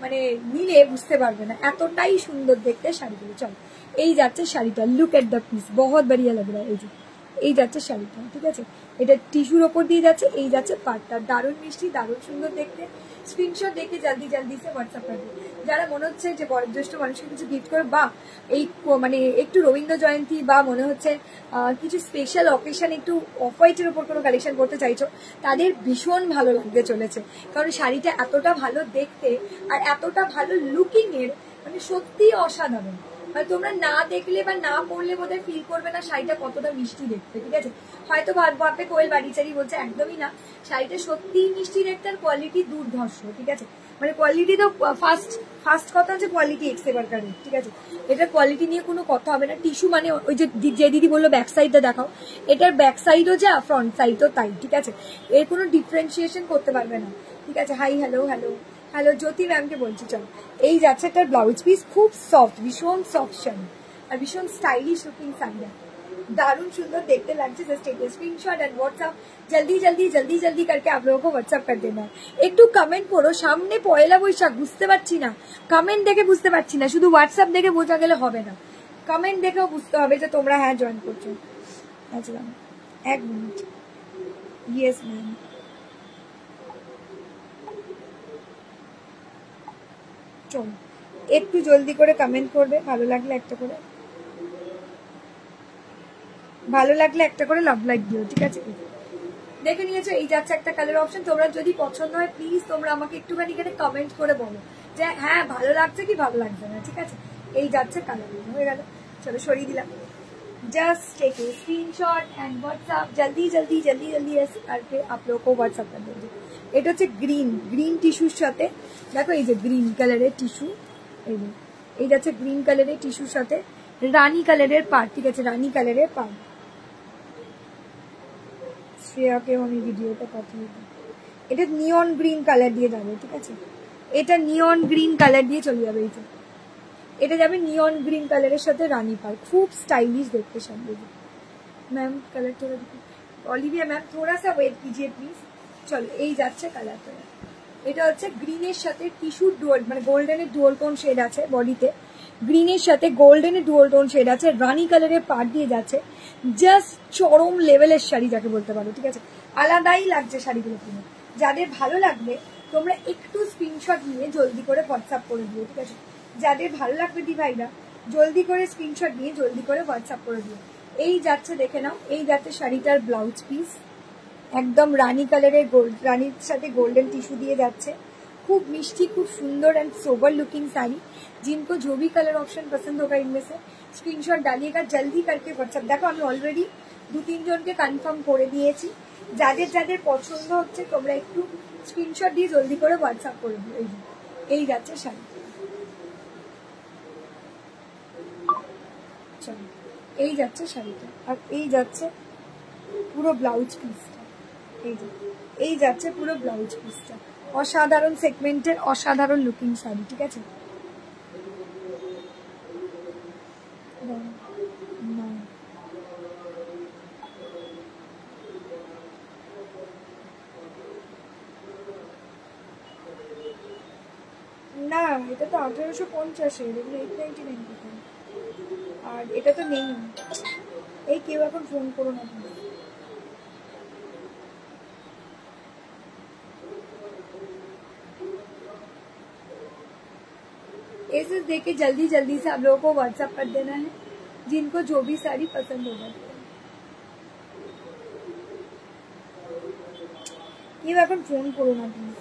A: মানে নিলে বুঝতে পারবে না, এতটাই সুন্দর দেখতে শাড়িগুলো। চলো এই যাচ্ছে শাড়িটা, লুক এট দ্য পিস, বহুত বড়িয়া লাগ রা, এই যাচ্ছে শাড়িটা, ঠিক আছে। এটা টিস্যুর ওপর দিয়ে যাচ্ছে, এই যাচ্ছে পাটটা, দারুণ মিষ্টি, দারুণ সুন্দর দেখতে। স্ক্রিনশট দেখে জলদি জলদি সে হোয়াটসঅ্যাপ করবে। যারা মনে হচ্ছে যে বয়োজ্যেষ্ঠ মানুষকে কিছু গিফট করে, বা এই মানে একটু রবীন্দ্র জয়ন্তী বা মনে হচ্ছে কিছু স্পেশাল অকেশন একটু অফ হোয়াইটের উপর কোনো কালেকশন করতে চাইছো, তাদের ভীষণ ভালো লাগতে চলেছে, কারণ শাড়িটা এতটা ভালো দেখতে আর এতটা ভালো লুকিং এর, মানে সত্যি অসাধারণ। মানে তোমরা না দেখলে বা না পড়লে বোধহয় ফিল করবে না শাড়িটা কতটা মিষ্টি দেখতে, ঠিক আছে। হয়তো ভাববে কোয়েল বাড়িচারি বলছে, একদমই না, শাড়িটা সত্যিই মিষ্টি দেখতে আর কোয়ালিটি দুর্ধর্ষ, ঠিক আছে। মানে কোয়ালিটি তো ফার্স্ট কথা হচ্ছে কোয়ালিটি এক্সেবার কারে, ঠিক আছে। এটার কোয়ালিটি নিয়ে কোনো কথা হবে না। টিস্যু মানে ওই যে দিদি বললো ব্যাক সাইডটা দেখাও, এটার ব্যাক সাইডও যা ফ্রন্ট সাইডও তাই, ঠিক আছে। এর কোনো ডিফারেন্সিয়েশন করতে পারবে না, ঠিক আছে। Hi hello hello hello Jyoti ম্যামকে বলছি। চল এই যাচ্ছে একটা ব্লাউজ পিস, খুব সফট, ভীষণ সফট শাড়ি আর ভীষণ স্টাইলিশ লুকিং শাড়ি, दारुण सुंदर देखते लगছে। Just take a screenshot and WhatsApp, जल्दी जल्दी जल्दी जल्दी करके आप लोगों को व्हाट्सएप कर देना है। একটু কমেন্ট করো, সামনে পয়লা বৈশাখ, বুঝতে পারছি না, কমেন্ট দেখে বুঝতে পারছি না, শুধু হোয়াটসঅ্যাপ দেখে বোঝা গেলে হবে না, কমেন্ট দেখেও বুঝতে হবে যে তোমরা হ্যাঁ জয়েন করছো। আচ্ছা এক মিনিট, ইয়েস ম্যাম, চলো একটু জলদি করে কমেন্ট করবে, ভালো লাগলে একটা করে, ভালো লাগলে একটা করে লাভ লাইক দিও, ঠিক আছে। দেখে নিয়েছো এই যাচ্ছে একটা কালার অপশন। তোমরা যদি পছন্দ হয় প্লিজ তোমরা আমাকে একটুখানি এখানে কমেন্ট করে বলো যে হ্যাঁ ভালো লাগছে কি ভালো লাগছে না, ঠিক আছে। এই যাচ্ছে কালার, হয়ে গেল। চলো সরিয়ে দিলাম। Just take a screenshot and WhatsApp, जल्दी जल्दी जल्दी जल्दी करके आप लोगों को व्हाट्सएप कर देंगे। এটা হচ্ছে গ্রিন টিস্যুর সাথে, দেখো এই যে গ্রিন কালারের টিস্যু, এই যাচ্ছে গ্রিন কালারের টিস্যুর সাথে রানী কালারের পাড়, ঠিক আছে, রানী কালারের পাড়। শ্রেয়াকে আমি ভিডিওটা পাঠিয়ে দিই। এটা নিয়ন গ্রিন কালার দিয়ে যাবে, ঠিক আছে, এটা নিয়ন গ্রিন কালার দিয়ে চলে যাবে। এইটা এটা যাবে নিয়ন গ্রিন কালারের সাথে রানী পাড়, খুব স্টাইলিশ দেখতে সামনে। मैम कलर थोड़ा অলিভিয়া ম্যাম थोड़ा सा वेट कीजिए प्लीज। চলো এই যাচ্ছে কালারটা, এটা হচ্ছে গ্রিনের সাথে টিস্যুর ডুয়াল, মানে গোল্ডেনের ডুয়াল টোন শেড আছে বডিতে, গ্রিনের সাথে গোল্ডেনের ডুয়াল টোন শেড আছে, রানী কালারের পাড় দিয়ে যাচ্ছে, জাস্ট চরম লেভেলের শাড়ি যাকে বলতে পারো, ঠিক আছে। আলাদাই লাগছে শাড়িগুলো কিনে। যাদের ভালো লাগবে তোমরা একটু স্ক্রিনশট নিয়ে জলদি করে হোয়াটসঅ্যাপ করে দিও, ঠিক আছে। যাদের ভালো লাগবে দি ভাইরা জলদি করে স্ক্রিনশট নিয়ে জলদি করে হোয়াটসঅ্যাপ করে দিও। এই যাচ্ছে দেখে নাও, এই যাচ্ছে শাড়িটার ব্লাউজ পিস, একদম রানী কালারের রানীর সাথে গোल्डन टिश्यू দিয়ে যাচ্ছে, खूब मिष्टी, खूब सुंदर एंड सोबर लुकिंग साड़ी। जिनको जो भी कलर ऑप्शन पसंद होगा इनमें से स्क्रीनशॉट डालिएगा जल्दी करके व्हाट्सएप। देखो আমি অলরেডি 2-3 জনকে কনফার্ম করে দিয়েছি, যাদের যাদের পছন্দ হচ্ছে তোমরা একটু স্ক্রিনশট দিয়ে জলদি করে হোয়াটসঅ্যাপ করে দিও। এই যাচ্ছে শাড়ি, চলো এই যাচ্ছে শাড়িটা, আর এই যাচ্ছে পুরো ব্লাউজ পিসটা, এই যাচ্ছে পুরো ব্লাউজ পিসটা। অসাধারণ সেগমেন্টের অসাধারণ লুকিং শাড়ি, ঠিক আছে। না এটা তো 1850-এর, এগুলো 899 টাকা, আর এটা তো নেই। এই কেউ এখন ফোন করো না। ऐसे देके जल्दी जल्दी से आप लोगों को व्हाट्सएप कर देना है जिनको जो भी साड़ी पसंद होगा। ये এখন ফোন করো না প্লিজ।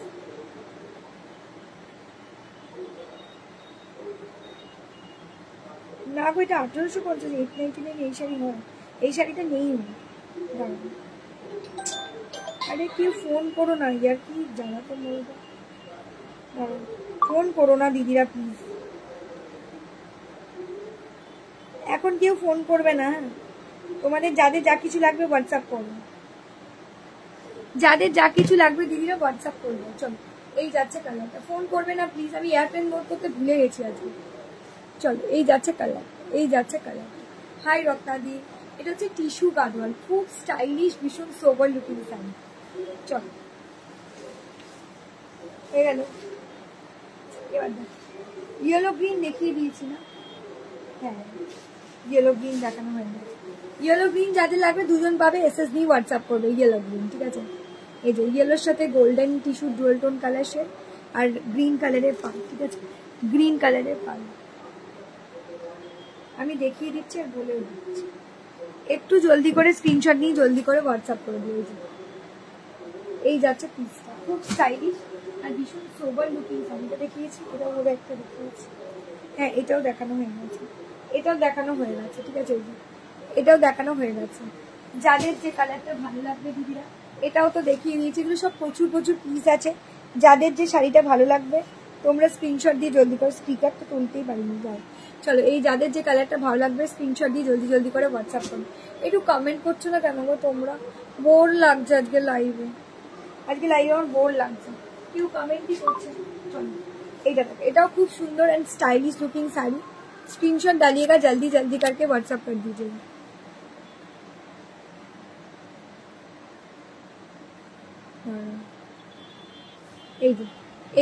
A: না গো এটা 1850, 899 এই শাড়ি হয়, এই শাড়িটা নেই। আরে কেউ ফোন করো না ইয়ার, কি জানা তো বলবো, ফোন করো না দিদিরা প্লিজ, এখন কেউ ফোন করবে না। তোমাদের যাদের যা কিছু লাগবে হোয়াটসঅ্যাপ করো, যাদের যা কিছু লাগবে দিদিরা হোয়াটসঅ্যাপ করবে। চলো এই যাচ্ছে কালারটা, ফোন করবে না প্লিজ, আমি এয়ারপ্লেন মোড করতে ভুলে গেছি আজকে। চলো এই যাচ্ছে কালার, এই যাচ্ছে কালার। হাই রত্নাদি, এটা হচ্ছে টিস্যু গাদওয়াল, খুব স্টাইলিশ ভীষণ সোবার লুকিং শাড়ি। চলো হয়ে গেল, এবার দেখ ইয়েলো গ্রিন দেখিয়ে দিয়েছি না, হ্যাঁ ইয়েলো গ্রিন দেখানো হয়ে গেছে। ইয়েলো গ্রিন যাদের লাগবে দুজন পাবে, এসএস দিয়ে হোয়াটসঅ্যাপ করবে ইয়েলো গ্রিন, ঠিক আছে। এই যে ইয়েলোর সাথে golden tissue dual tone colour shade আর গ্রিন কালারের পাল, ঠিক আছে, গ্রিন কালারের পাল আমি দেখিয়ে দিচ্ছি আর বলেও দিচ্ছি। একটু জলদি করে স্ক্রিনশট নিয়ে জলদি করে হোয়াটসঅ্যাপ করে দিয়েছি। এই যাচ্ছে পিসটা, খুব স্টাইলিশ আর ভীষণ সোবার লুকিং শাড়িটা দেখিয়েছি, এটাও ওরা একটা দেখিয়েছি, হ্যাঁ এটাও দেখানো হয়ে গেছে, এটাও দেখানো হয়ে গেছে, ঠিক আছে, এটাও দেখানো হয়ে গেছে। যাদের যে কালারটা ভালো লাগবে দিদিরা, এটাও তো দেখিয়ে দিয়েছি। এগুলো সব প্রচুর প্রচুর পিস আছে, যাদের যে শাড়িটা ভালো লাগবে তোমরা স্ক্রিনশট দিয়ে জলদি করে, স্টিকার তো তুলতেই পারিনি যাও। চলো এই যাদের যে কালারটা ভালো লাগবে স্ক্রিনশট দিয়ে জলদি জলদি করে হোয়াটসঅ্যাপ করো। একটু কমেন্ট করছো না কেন গো তোমরা, বোর লাগছে আজকে লাইভে, আজকে লাইভে আমার বোর লাগছে, কেউ কমেন্টই করছে। চলো এইটা দেখো, এটাও খুব সুন্দর and stylish looking sari, screenshot डालिएगा जल्दी जल्दी करके व्हाट्सएप कर दीजिएगा।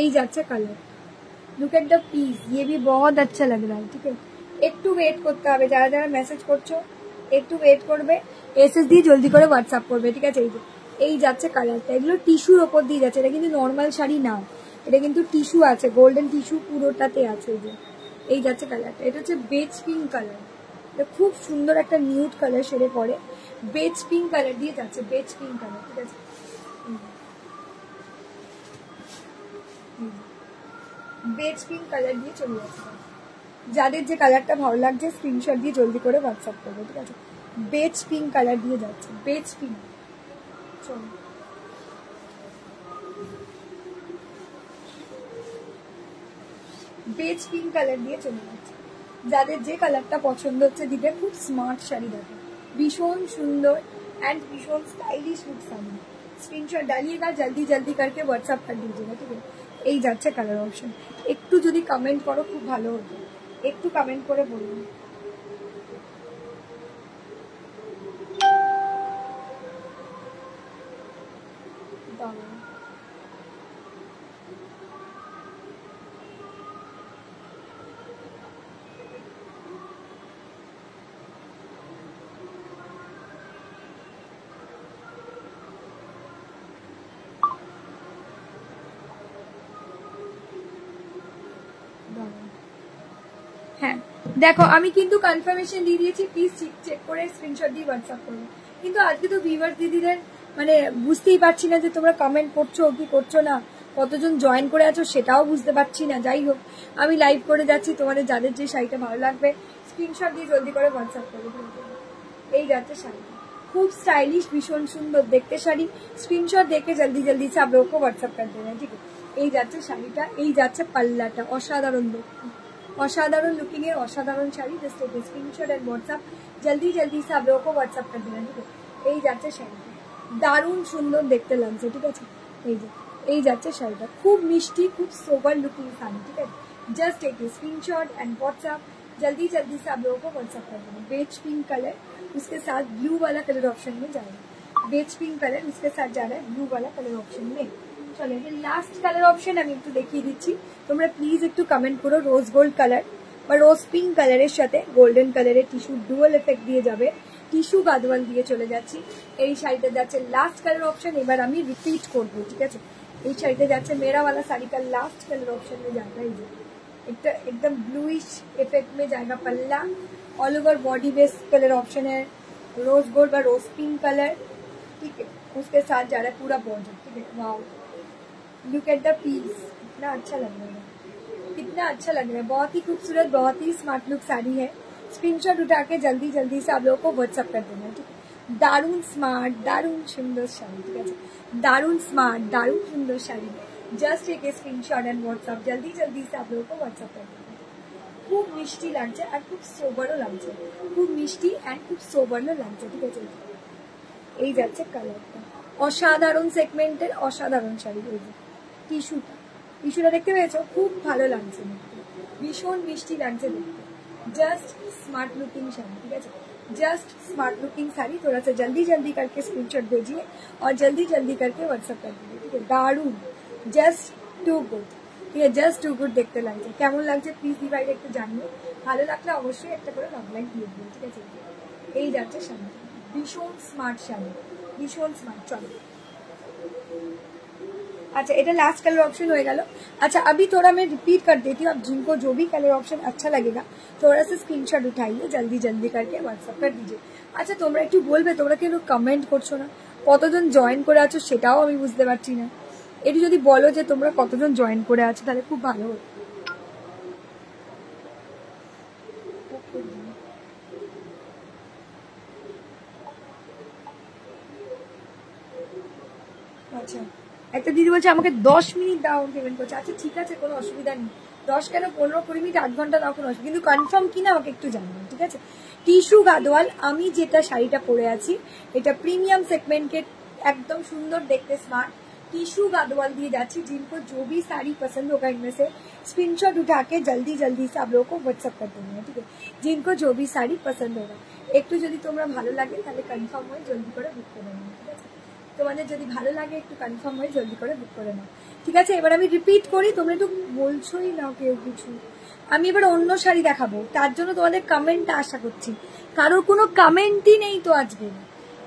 A: এই যাচ্ছে colour, look at the piece, ये भी बहुत अच्छा लग रहा है, ठीक है। একটু ওয়েট করতে হবে, যারা যারা মেসেজ করছো একটু ওয়েট করবে, এসএস দিয়ে জলদি করে হোয়াটসঅ্যাপ করবে, ঠিক আছে। এই যাচ্ছে কালারটা, এগুলো টিস্যুর ওপর দিয়ে যাচ্ছে, এটা কিন্তু নর্মাল শাড়ি না, এটা কিন্তু টিস্যু আছে, গোল্ডেন টিস্যু পুরোটাতে আছে। এই যাচ্ছে কালারটা, এটা হচ্ছে বেজ পিঙ্ক কালার, এটা খুব সুন্দর একটা নিউড কালার শেডে পড়ে, বেজ পিঙ্ক কালার দিয়ে যাচ্ছে, বেজ পিঙ্ক কালার, ঠিক আছে। বেজ পিঙ্ক কালার দিয়ে চলে যাচ্ছে। যাদের যে কালারটা ভালো লাগছে স্ক্রিনশট দিয়ে জলদি করে হোয়াটসঅ্যাপ করবে, ঠিক আছে। বেজ পিঙ্ক কালার দিয়ে যাচ্ছে, বেজ পিঙ্ক। চলো বেজ পিঙ্ক কালার দিয়ে চলে যাচ্ছে। যাদের যে কালারটা পছন্দ হচ্ছে দিতে, খুব স্মার্ট শাড়ি দেখো, ভীষণ সুন্দর एंड भीषण स्टाइलिश लुक साड़ी। स्क्रीनशॉट डालिएगा जल्दी जल्दी करके व्हाट्सएप कर दीजिएगा, ठीक है। এই যাচ্ছে কালার অপশন, একটু যদি কমেন্ট করো খুব ভালো হতো, একটু কমেন্ট করে বলুন। হ্যাঁ দেখো আমি কিন্তু কনফার্মেশন দিয়ে দিয়েছি, প্লিজ চেক করে স্ক্রিনশট দিয়ে হোয়াটসঅ্যাপ করবো। কিন্তু আজকে তো ভিউয়ার্স দিদিদের মানে বুঝতেই পারছি না যে তোমরা কমেন্ট করছো কি করছো না, কতজন জয়েন করে আছো সেটাও বুঝতে পারছি না। যাই হোক, আমি লাইভ করে যাচ্ছি, তোমাদের যাদের যে শাড়িটা ভালো লাগবে স্ক্রিনশট দিয়ে জলদি করে হোয়াটসঅ্যাপ করে দিন। এই যাচ্ছে শাড়ি, খুব স্টাइलिश, भीषण सुंदर देखते শাড়ি। স্ক্রিনশট দেখে জলদি জলদি সে आप लोगों को व्हाट्सएप कर देना, ठीक है। এই যাচ্ছে শাড়িটা, এই যাচ্ছে পাল্লাটা, অসাধারণ লুক, অসাধারণ লুকিং এর অসাধারণ sari. Just take screenshot and WhatsApp জলদি জলদি সে आप लोगों को व्हाट्सएप कर देना, ठीक है। এই যাচ্ছে শাড়িটা, দারুণ সুন্দর দেখতে লাগছে, ঠিক আছে। এই যে এই যাচ্ছে শাড়িটা, খুব মিষ্টি, খুব সোবার লুকিং শাড়ি, ঠিক আছে। Just take screenshot and WhatsApp जल्दी जल्दी से आप लोगों को व्हाट्सएप कर देना। बेज पिंक कलर, उसके साथ ब्लू वाला कलर ऑप्शन में जाएगा। बेज पिंक कलर उसके साथ जा रहा है ब्लू वाला कलर ऑप्शन में। चलो लास्ट कलर ऑप्शन আমি একটু দেখিয়ে দিচ্ছি, তোমরা প্লিজ একটু কমেন্ট করো। রোজ গোল্ড কালার বা রোজ পিঙ্ক কালারের সাথে গোল্ডেন কালারের টিস্যু ডুয়াল এফেক্ট দিয়ে যাবে, টিস্যু গাদওয়াল দিয়ে চলে যাচ্ছি। এই শাড়িটা যাচ্ছে লাস্ট কালার ऑप्शन, এবার আমি রিপিট করব, ঠিক আছে। এই শাড়িটা যাচ্ছে मेरा वाला साड़ी का लास्ट कलर ऑप्शन में जाता है। एकदम ब्लूइश इफेक्ट में जाएगा पल्ला, all over body base colour option है रोज गोल्ड और रोज पिंक कलर, ठीक है। उसके साथ जा रहा है पूरा बॉर्डर, ठीक है। Wow, look at the piece, कितना अच्छा लग रहा है, कितना अच्छा लग रहा है। बहुत ही खूबसूरत, बहुत ही स्मार्ट लुक साड़ी है। स्क्रीनशॉट उठा के जल्दी जल्दी से आप लोगों को व्हाट्सएप कर देना, ठीक है। दारुण स्मार्ट, दारुण सुंदर शाड़ी, ठीक है। दारुण स्मार्ट, दारुण सुंदर शाड़ी, जस्ट एक स्क्रीनशॉट एंड व्हाट्सएप जल्दी जल्दी से आप लोगों को व्हाट्सएप कर देना। खूब मिष्टी লাগছে আর খুব সোবারও লাগছে, খুব মিষ্টি এন্ড খুব সোবারও লাগছে, ঠিক আছে। এই যাচ্ছে কালারটা, অসাধারণ সেগমেন্টের অসাধারণ শাড়ি। এই যে টিস্যুটা দেখতে পেয়েছো, খুব ভালো লাগছে, ভীষণ মিষ্টি লাগছে দেখতে। জাস্ট स्मार्ट लुकिंग শাড়ি, ঠিক আছে। जस्ट स्मार्ट लुकिंग साड़ी, थोड़ा सा जल्दी जल्दी करके स्क्रीनशॉट भेजिए और जल्दी जल्दी करके व्हाट्सएप कर दीजिए, ठीक है। दारुण, জাস্ট টু গুড, ঠিক আছে। জাস্ট টু গুড দেখতে লাগছে। কেমন লাগছে প্লিজ ডিভাইড একটু জানিও, ভালো লাগলে অবশ্যই একটা করে লাভ লাইক দিয়ে দিও, ঠিক আছে। এই যাচ্ছে শাড়ি, ভীষণ স্মার্ট শাড়ি, ভীষণ স্মার্ট। চলো अच्छा, এটা लास्ट कलर ऑप्शन हो गया। अच्छा, अभी थोड़ा मैं रिपीट कर देती हूँ। अब जिनको जो भी कलर ऑप्शन अच्छा लगेगा थोड़ा सा स्क्रीनशॉट उठाइए, जल्दी जल्दी करके व्हाट्सएप कर दीजिए। अच्छा, তোমরা একটু বলবে তোমরা কেন কমেন্ট করছো না, কতজন জয়েন করে আছো সেটাও আমি বুঝতে পারছি না। একটু যদি বলো যে তোমরা কতজন জয়েন করে আছো তাহলে খুব ভালো হতো। আচ্ছা, একটা দিদি বলছে আমাকে 10 মিনিট দাও, পেমেন্ট করছে। আচ্ছা ঠিক আছে, কোনো অসুবিধা নেই, 10 কেন 15-20 মিনিট 8 ঘন্টা দাও, কোনো অসুবিধা, কিন্তু কনফার্ম কিনা আমাকে একটু জানাও, ঠিক আছে। টিস্যু গাদওয়াল, আমি যেটা শাড়িটা পরে আছি এটা প্রিমিয়াম সেগমেন্টের, একদম সুন্দর দেখতে স্মার্ट टिश्यू गादवाल दिए जाती। जिनको जो भी साड़ी पसंद होगा इनमें से स्क्रीनशॉट उठा के जल्दी जल्दी से आप लोगों को व्हाट्सएप कर देना है, ठीक है। जिनको जो भी साड़ी पसंद होगा একটু যদি তোমরা ভালো লাগে তাহলে কনফার্ম হয়ে জলদি করে বুক করে নাও, ঠিক আছে। তোমাদের যদি ভালো লাগে একটু কনফার্ম হয়ে জলদি করে বুক করে নাও, ঠিক আছে। এবার আমি রিপিট করি, তোমরা একটু বলছোই না কেউ কিছু। আমি এবার অন্য শাড়ি দেখাবো, তার জন্য তোমাদের কমেন্টটা আশা করছি। কারোর কোনো কমেন্টই নেই তো, আজকে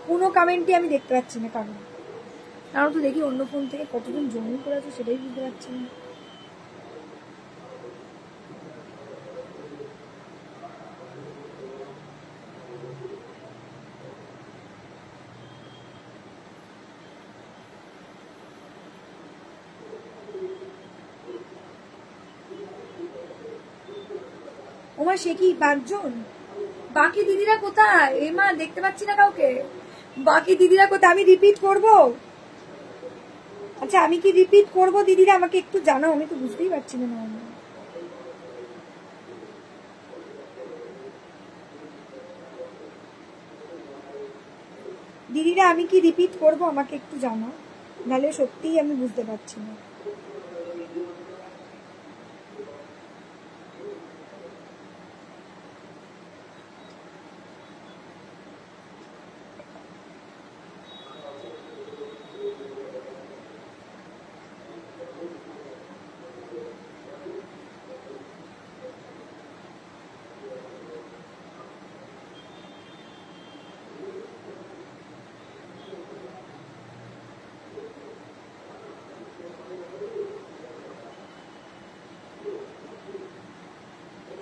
A: কোনো কমেন্টই আমি দেখতে পাচ্ছি না কারণ তো দেখি অন্য ফোন থেকে কতজন জয়েন করে আছে সেটাই বুঝতে পারছি না। ওমা সে কি 5 জন, বাকি দিদিরা কোথায়? এমা দেখতে পাচ্ছি না কাউকে, বাকি দিদিরা কোথায়? আমি রিপিট করব? আচ্ছা আমি কি রিপিট করব দিদিরা? আমাকে একটু জানাও, আমি তো বুঝতেই পারছি না। দিদিরা আমি কি রিপিট করব? আমাকে একটু জানাও, নাহলে সত্যিই আমি বুঝতে পারছি না।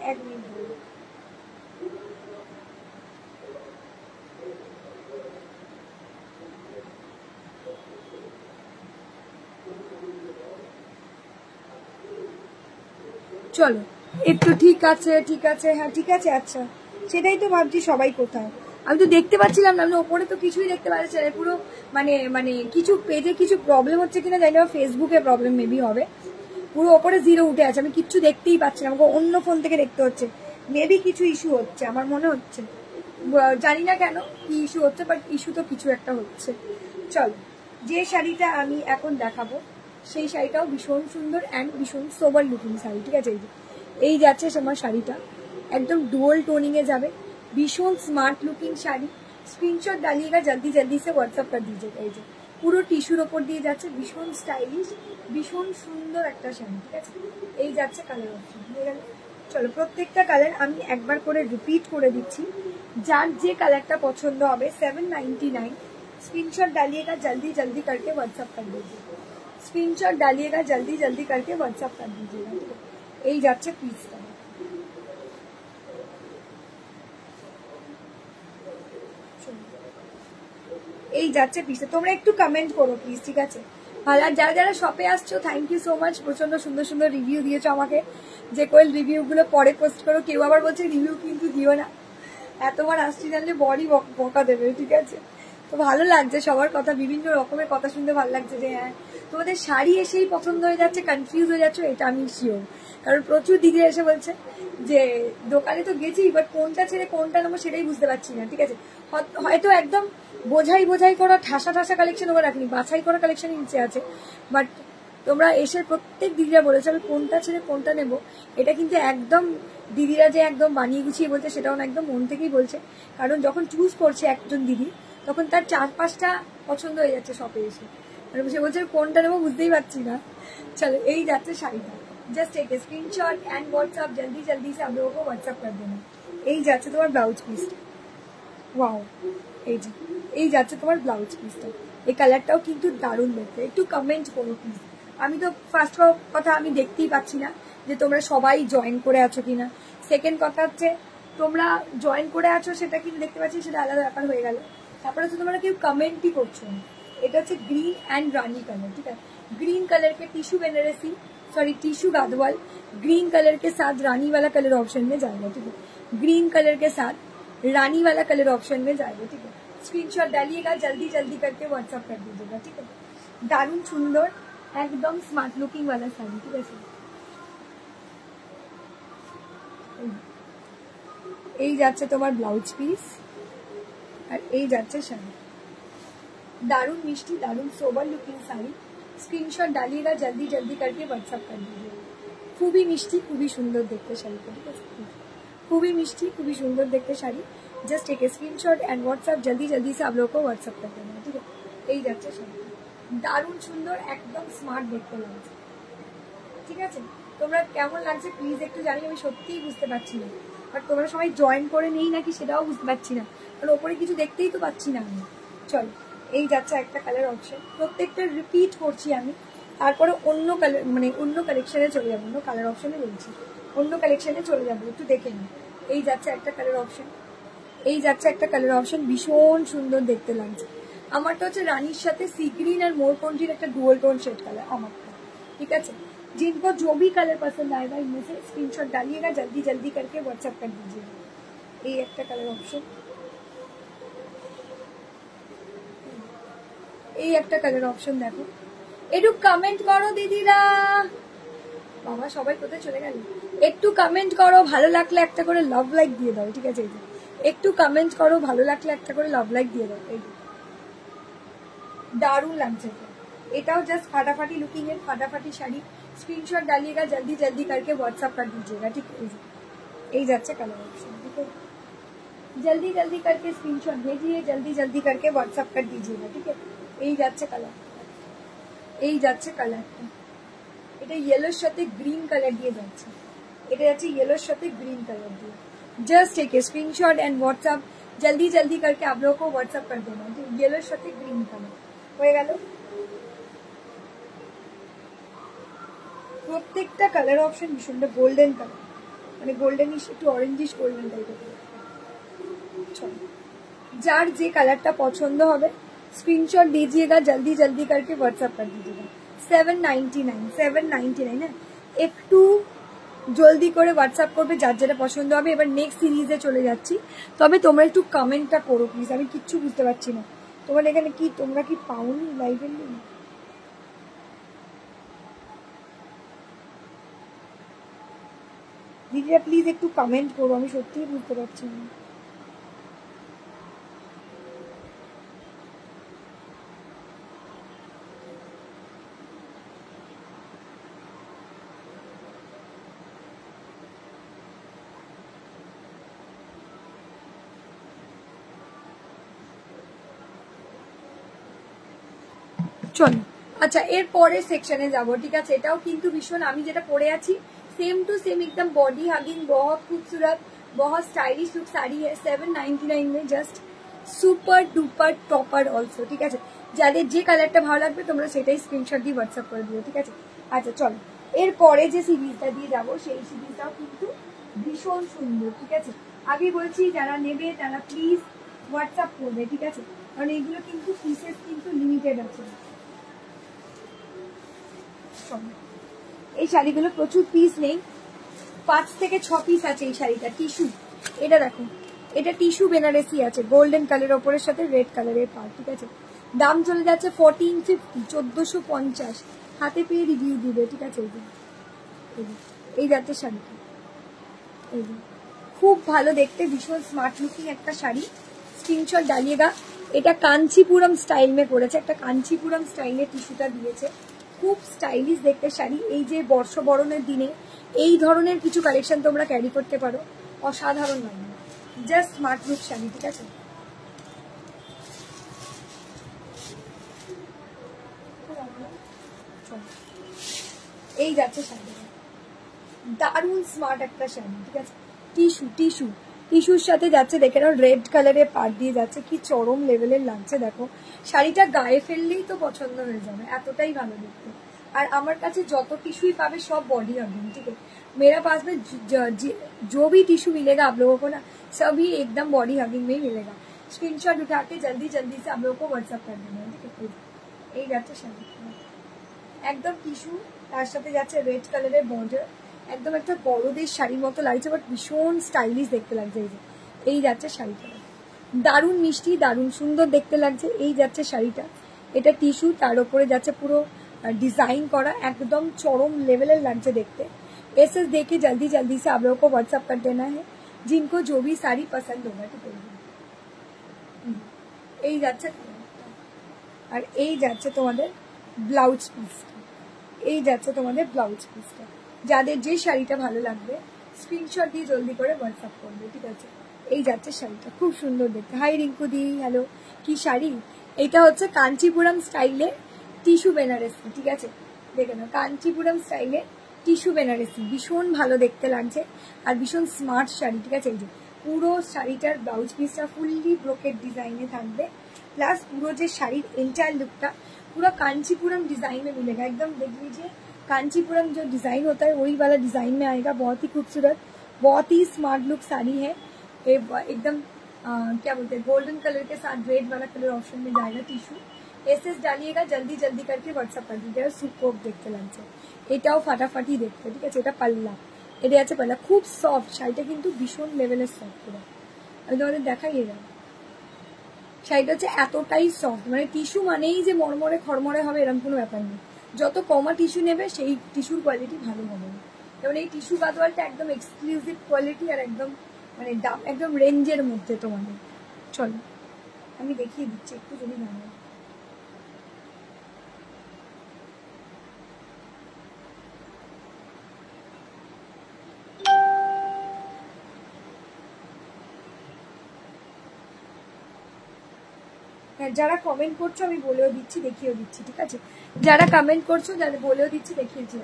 A: एक मिनट চলো একটু ঠিক আছে হ্যাঁ ঠিক আছে। আচ্ছা সেটাই তো ভাবছি সবাই কোথায়, আমি তো দেখতে পাচ্ছিলাম না, আমি ওপরে তো কিছুই দেখতে পাচ্ছি না পুরো, মানে মানে কিছু পেজে কিছু প্রবলেম হচ্ছে কিনা জানি না, ফেসবুকে প্রবলেম মেবি হবে, পুরো ওপরে 0 উঠে আছে, আমি কিচ্ছু দেখতেই পাচ্ছি না, আমাকে অন্য ফোন থেকে দেখতে হচ্ছে, মেবি কিছু ইস্যু হচ্ছে আমার মনে হচ্ছে, জানি না কেন কি ইস্যু হচ্ছে, বাট ইস্যু তো কিছু একটা হচ্ছে। চলো যে শাড়িটা আমি এখন দেখাবো সেই শাড়িটাও ভীষণ সুন্দর অ্যান্ড ভীষণ সোবার লুকিং শাড়ি, ঠিক আছে। এই যাচ্ছে তোমার শাড়িটা, একদম ডুয়াল টোনিং এ যাবে, ভীষণ স্মার্ট লুকিং শাড়ি। স্ক্রিনশট ডালিয়েগা জলদি জলদি সে হোয়াটসঅ্যাপ করে দিয়েছে। এই যে পুরো টিস্যুর ওপর দিয়ে যাচ্ছে, ভীষণ স্টাইলিশ, ভীষণ সুন্দর একটা শাড়ি, ঠিক আছে। এই যাচ্ছে কালার অপশন। চলো প্রত্যেকটা কালার আমি একবার করে রিপিট করে দিচ্ছি, যার যে কালারটা পছন্দ হবে 799 स्क्रीनशॉट डालिएगा जल्दी जल्दी करके व्हाट्सएप कर दीजिएगा, स्क्रीनशॉट डालिएगा जल्दी जल्दी करके व्हाट्सएप कर दीजिएगा। এই যাচ্ছে পিসটা, এই যাচ্ছে পিসটা, তোমরা একটু কমেন্ট করো প্লিজ, ঠিক আছে। ভালো, আর যারা যারা শপে আসছো থ্যাংক ইউ সো মাচ, প্রচন্ড সুন্দর সুন্দর রিভিউ দিয়েছো আমাকে, যে কোয়েল রিভিউ গুলো পরে পোস্ট করো, কেউ আবার বলছে রিভিউ কিন্তু দিও না, এতবার আসছি জানলে বডি বকা দেবে, ঠিক আছে। তো ভালো লাগছে সবার কথা, বিভিন্ন রকমের কথা শুনতে ভালো লাগছে যে হ্যাঁ তোমাদের শাড়ি এসেই পছন্দ হয়ে যাচ্ছে, কনফিউজ হয়ে যাচ্ছে, এটা আমি শিওর, কারণ প্রচুর দিদি এসে বলছে যে দোকানে তো গেছি বাট কোনটা ছেড়ে কোনটা নেবো সেটাই বুঝতে পারছি না, ঠিক আছে। হয়তো একদম বোঝাই করা ঠাসা ঠাসা কালেকশন ওরা রাখনি, বাছাই করা কালেকশন নিচে আছে, বাট তোমরা এসে প্রত্যেক দিদিরা বলেছে আমি কোনটা ছেড়ে কোনটা নেবো, এটা কিন্তু একদম দিদিরা যে একদম বানিয়ে গুছিয়ে বলছে সেটাও না, একদম মন থেকেই বলছে, কারণ যখন চুজ করছে একজন দিদি তখন তার 4-5টা পছন্দ হয়ে যাচ্ছে শপে এসে, মানে সে বলছে কোনটা নেবো বুঝতেই পারছি না। চলো এই যাচ্ছে শাড়িটা, just take a screenshot and WhatsApp জলদি জলদি সে आप लोगों को व्हाट्सएप कर देना। এই যাচ্ছে তোমার ব্লাউজ পিসটা, ওয়াও, এই যে এই যাচ্ছে তোমার ব্লাউজ পিসটা, এই কালারটাও কিন্তু দারুণ দেখতে, একটু কমেন্ট করো প্লিজ। আমি তো ফার্স্ট কথা আমি দেখতেই পাচ্ছি না যে তোমরা সবাই জয়েন করে আছো কিনা, সেকেন্ড কথা হচ্ছে তোমরা জয়েন করে আছো সেটা কিন্তু দেখতে পাচ্ছি, সেটা আলাদা ব্যাপার হয়ে গেল। তারপরে হচ্ছে তোমরা কেউ কমেন্টই করছো না। এটা হচ্ছে গ্রিন एंड रानी कलर, ठीक है। ग्रीन कलर के tissue Banarasi, sorry tissue Gadwal green colour के साथ रानी वाला कलर ऑप्शन में जाएगा, ठीक है। ग्रीन कलर के साथ रानी वाला कलर ऑप्शन में जाएगा, ठीक है। स्क्रीनशॉट डालिएगा जल्दी जल्दी करके व्हाट्सएप कर दीजिएगा, ठीक है। दारुण सुंदर एकदम स्मार्ट लुकिंग वाला साड़ी, ठीक है। এই যাচ্ছে তোমার ব্লাউজ পিস আর এই যাচ্ছে শাড়ি, दारुण मिष्टी दारुण सोबर लुकिंग साड़ी। स्क्रीनशॉट डालिएगा जल्दी जल्दी करके व्हाट्सएप कर दीजिएगा। खूबी मिष्टी खूबी सुंदर देखते शाड़ी, ठीक है। खूबी मिष्टी खूबी सुंदर देखते शाड़ी, just take a screenshot and WhatsApp जल्दी जल्दी से आप लोगों को व्हाट्सएप कर देना, ठीक है। এই যাচ্ছে শাড়ি, দারুণ সুন্দর একদম স্মার্ট দেখতে লাগছে, ঠিক আছে। তোমরা কেমন লাগছে প্লিজ একটু জানি, আমি সত্যিই বুঝতে পারছি না, বাট তোমরা সবাই জয়েন করে নেই নাকি সেটাও বুঝতে পারছি না, কারণ ওপরে কিছু দেখতেই তো পাচ্ছি না আমি। চলো এই যাচ্ছে একটা কালার অপশন, প্রত্যেকটা রিপিট করছি আমি, তারপরে অন্য কালার মানে অন্য কালেকশনে চলে যাবো, অন্য কালার অপশনে বলছি, অন্য কালেকশনে চলে যাবো, একটু দেখে নিই। এই যাচ্ছে একটা কালার অপশন, এই যাচ্ছে একটা কালার অপশন, ভীষণ সুন্দর দেখতে লাগছে। আমারটা হচ্ছে রানীর সাথে সি গ্রিন আর মোরপন্থীর একটা ডুয়াল টোন শেড কালার আমারটা, ঠিক আছে। जिनको जो भी कलर पसंद आएगा इनमें से स्क्रीनशॉट डालिएगा जल्दी जल्दी करके व्हाट्सएप कर दीजिएगा। ये एक कलर ऑप्शन, এই একটা কালার অপশন দেখো, একটু কমেন্ট করো দিদিরা, বাবা সবাই কোথায় চলে গেল, একটু কমেন্ট করো, ভালো লাগলে একটা করে লাভ লাইক দিয়ে দাও, ঠিক আছে। একটু কমেন্ট করো, ভালো লাগলে একটা করে লাভ লাইক দিয়ে দাও। এই দারুণ লাগছে, এটাও জাস্ট ফাটাফাটি लुकिंग है, फाटाफाटी শাড়ি। स्क्रीनशॉट डालिएगा जल्दी जल्दी करके व्हाट्सएप कर दीजिएगा, ठीक है। এই যাচ্ছে কালার অপশন, ঠিক है। जल्दी जल्दी करके स्क्रीनशॉट भेजिए, जल्दी जल्दी करके व्हाट्सएप कर दीजिएगा, ठीक है। এই যাচ্ছে কালার, এই যাচ্ছে কালারটা, এটা ইয়েলোর সাথে গ্রিন কালার দিয়ে যাচ্ছে, এটা যাচ্ছে ইয়েলোর সাথে গ্রিন কালার দিয়ে। Just take a screenshot and WhatsApp जल्दी जल्दी करके आप लोगों को व्हाट्सएप कर देना, ठीक है। येलोর সাথে গ্রিন কালার হয়ে গেল। প্রত্যেকটা কালার অপশন ভীষণ গোল্ডেন কালার, মানে গোল্ডেনিশ একটু অরেঞ্জিশ গোল্ডেন টাইপের। যার যে কালারটা পছন্দ হবে स्क्रीनशॉट दीजिएगा जल्दी जल्दी करके व्हाट्सएप कर दीजिएगा। 799 है, একটু জলদি করে হোয়াটসঅ্যাপ করবে যার যেটা পছন্দ হবে। এবার নেক্সট সিরিজে চলে যাচ্ছি, তবে তোমরা একটু কমেন্টটা করো প্লিজ, আমি কিচ্ছু বুঝতে পারছি না। তোমার এখানে কি, তোমরা কি পাওনি লাইভের লিঙ্ক? দিদিরা প্লিজ একটু কমেন্ট করো, আমি সত্যিই বুঝতে পারছি না। চলো আচ্ছা এর পরের সেকশনে যাবো, ঠিক আছে। এটাও কিন্তু ভীষণ, আমি যেটা পরে আছি सेम टू सेम एकदम बॉडी हगिंग, बहुत खूबसूरत, बहुत स्टाइलिश लुक साड़ी है। 799 में just super duper topper also, ठीक है। যাদের যে কালারটা ভালো লাগবে তোমরা সেটাই স্ক্রিনশট দিয়ে হোয়াটসঅ্যাপ করে দিও, ঠিক আছে। আচ্ছা চলো এর পরে যে সিরিজটা দিয়ে যাবো সেই সিরিজটাও কিন্তু ভীষণ সুন্দর, ঠিক আছে। আগে বলছি যারা নেবে তারা প্লিজ হোয়াটসঅ্যাপ করবে, ঠিক আছে, কারণ এগুলো কিন্তু পিসেস কিন্তু লিমিটেড আছে। এই শাড়িগুলো প্রচুর পিস নেই, 5 থেকে 6 পিস আছে এই শাড়িটা। টিস্যু, এটা দেখো, এটা টিস্যু বেনারসি আছে, গোল্ডেন কালারের ওপরের সাথে রেড কালারের পার, ঠিক আছে। দাম চলে যাচ্ছে 1450, 1450। হাতে পেয়ে রিভিউ দিবে, ঠিক আছে। এই জাতের শাড়িটা, এই খুব ভালো দেখতে, ভীষণ স্মার্ট লুকিং একটা শাড়ি। স্ক্রিনশট ডালিয়েগা। এটা কাঞ্চিপুরম স্টাইল মে করেছে, একটা কাঞ্চিপুরম স্টাইলে টিস্যুটা দিয়েছে, খুব স্টাইলিশ দেখতে শাড়ি। এই যে বর্ষবরণের দিনে এই ধরনের কিছু কালেকশন তোমরা ক্যারি করতে পারো, অসাধারণ লাগে, জাস্ট স্মার্ট লুক শাড়ি, ঠিক আছে। এই যাচ্ছে শাড়িটা, দারুণ স্মার্ট একটা শাড়ি, ঠিক আছে। টিস্যু টিস্যু টিস্যুর সাথে যাচ্ছে, দেখে নাও রেড কালারের পাড় দিয়ে যাচ্ছে, কি চরম লেভেলের লাগছে দেখো। শাড়িটা গায়ে ফেললেই তো পছন্দ হয়ে যাবে, এতটাই ভালো দেখতে। আর আমার কাছে যত টিস্যুই পাবে सब बॉडी हगिंग, ठीक है। मेरा पास में जो भी टिश्यू मिलेगा आप लोगों को ना, सभी एकदम बॉडी हगिंग में ही मिलेगा। स्क्रीनशॉट उठा के जल्दी जल्दी से आप लोगों को व्हाट्सएप कर देना, ठीक है। এই যাচ্ছে শাড়ি, একদম টিস্যু, তার সাথে যাচ্ছে রেড কালারের বর্ডার, একদম একটা বড়দের শাড়ির মতো লাগছে, বাট ভীষণ স্টাইলিশ দেখতে লাগছে। এই যাচ্ছে শাড়িটা, দারুণ মিষ্টি, দারুণ সুন্দর দেখতে লাগছে। এই যাচ্ছে শাড়িটা, এটা টিস্যু, তার উপরে যাচ্ছে পুরো डिजाइन करा, एकदम चरम लेवल लगছে দেখতে। एसएस देके जल्दी जल्दी से आप लोगों को व्हाट्सएप कर देना है, जिनको जो भी साड़ी पसंद होगा, ठीक है। এই যাচ্ছে, আর এই যাচ্ছে তোমাদের ব্লাউজ পিসটা, এই যাচ্ছে তোমাদের ব্লাউজ পিসটা। যাদের যে শাড়িটা ভালো লাগবে স্ক্রিনশট দিয়ে জলদি করে হোয়াটসঅ্যাপ করবে, ঠিক আছে। এই যাচ্ছে শাড়িটা, খুব সুন্দর দেখতে। হাই রিঙ্কু দি, হ্যালো, কি শাড়ি। এটা হচ্ছে কাঞ্চিপুরম স্টাইলে টিস্যু বেনারসি, ঠিক আছে। দেখে নাও, কাঞ্চিপুরম স্টাইলে টিস্যু বেনারসি, ভীষণ ভালো দেখতে লাগছে আর ভীষণ স্মার্ট শাড়ি, ঠিক আছে। এই যে পুরো শাড়িটার ব্লাউজ পিসটা ফুললি ব্রোকেট ডিজাইনে থাকবে, प्लस पूरा जो शाड़ी एंटायर लुकटा पूरा कांचीपुरम डिजाइन में मिलेगा। एकदम देख लीजिए, कांचीपुरम जो डिजाइन होता है वही वाला डिजाइन में आएगा। बहुत ही खूबसूरत, बहुत ही स्मार्ट लुक साड़ी है। एकदम क्या बोलते हैं, गोल्डन कलर के साथ रेड वाला कलर ऑप्शन में जाएगा। टिश्यू एसएस डालिएगा, जल्दी जल्दी करके व्हाट्सएप कर दीजिएगा। सुपर देखते লাগছে, এটাও ফাটাফাটি দেখতে, ঠিক আছে। এটা পাল্লা, এটা আছে পাল্লা, খুব সফট শাড়িটা, কিন্তু ভীষণ লেভেলের সফট। পুরো আমি তোমাদের দেখাই, এরা শাড়িটা হচ্ছে এতটাই সফট, মানে টিস্যু মানেই যে মরমরে খড়মরে হবে এরকম কোনো ব্যাপার নেই। যত কমা টিস্যু নেবে সেই টিস্যুর কোয়ালিটি ভালো হবে। যেমন এই টিস্যু গাদওয়ালটা একদম এক্সক্লুসিভ কোয়ালিটি আর একদম মানে দাম একদম রেঞ্জের মধ্যে তোমাদের। চলো আমি দেখিয়ে দিচ্ছি একটু, যদি জানো। যারা কমেন্ট করছো আমি বলেও দিচ্ছি, দেখিয়েও দিচ্ছি, ঠিক আছে। যারা কমেন্ট করছো যারা বলেও দিচ্ছি, দেখিয়েছি।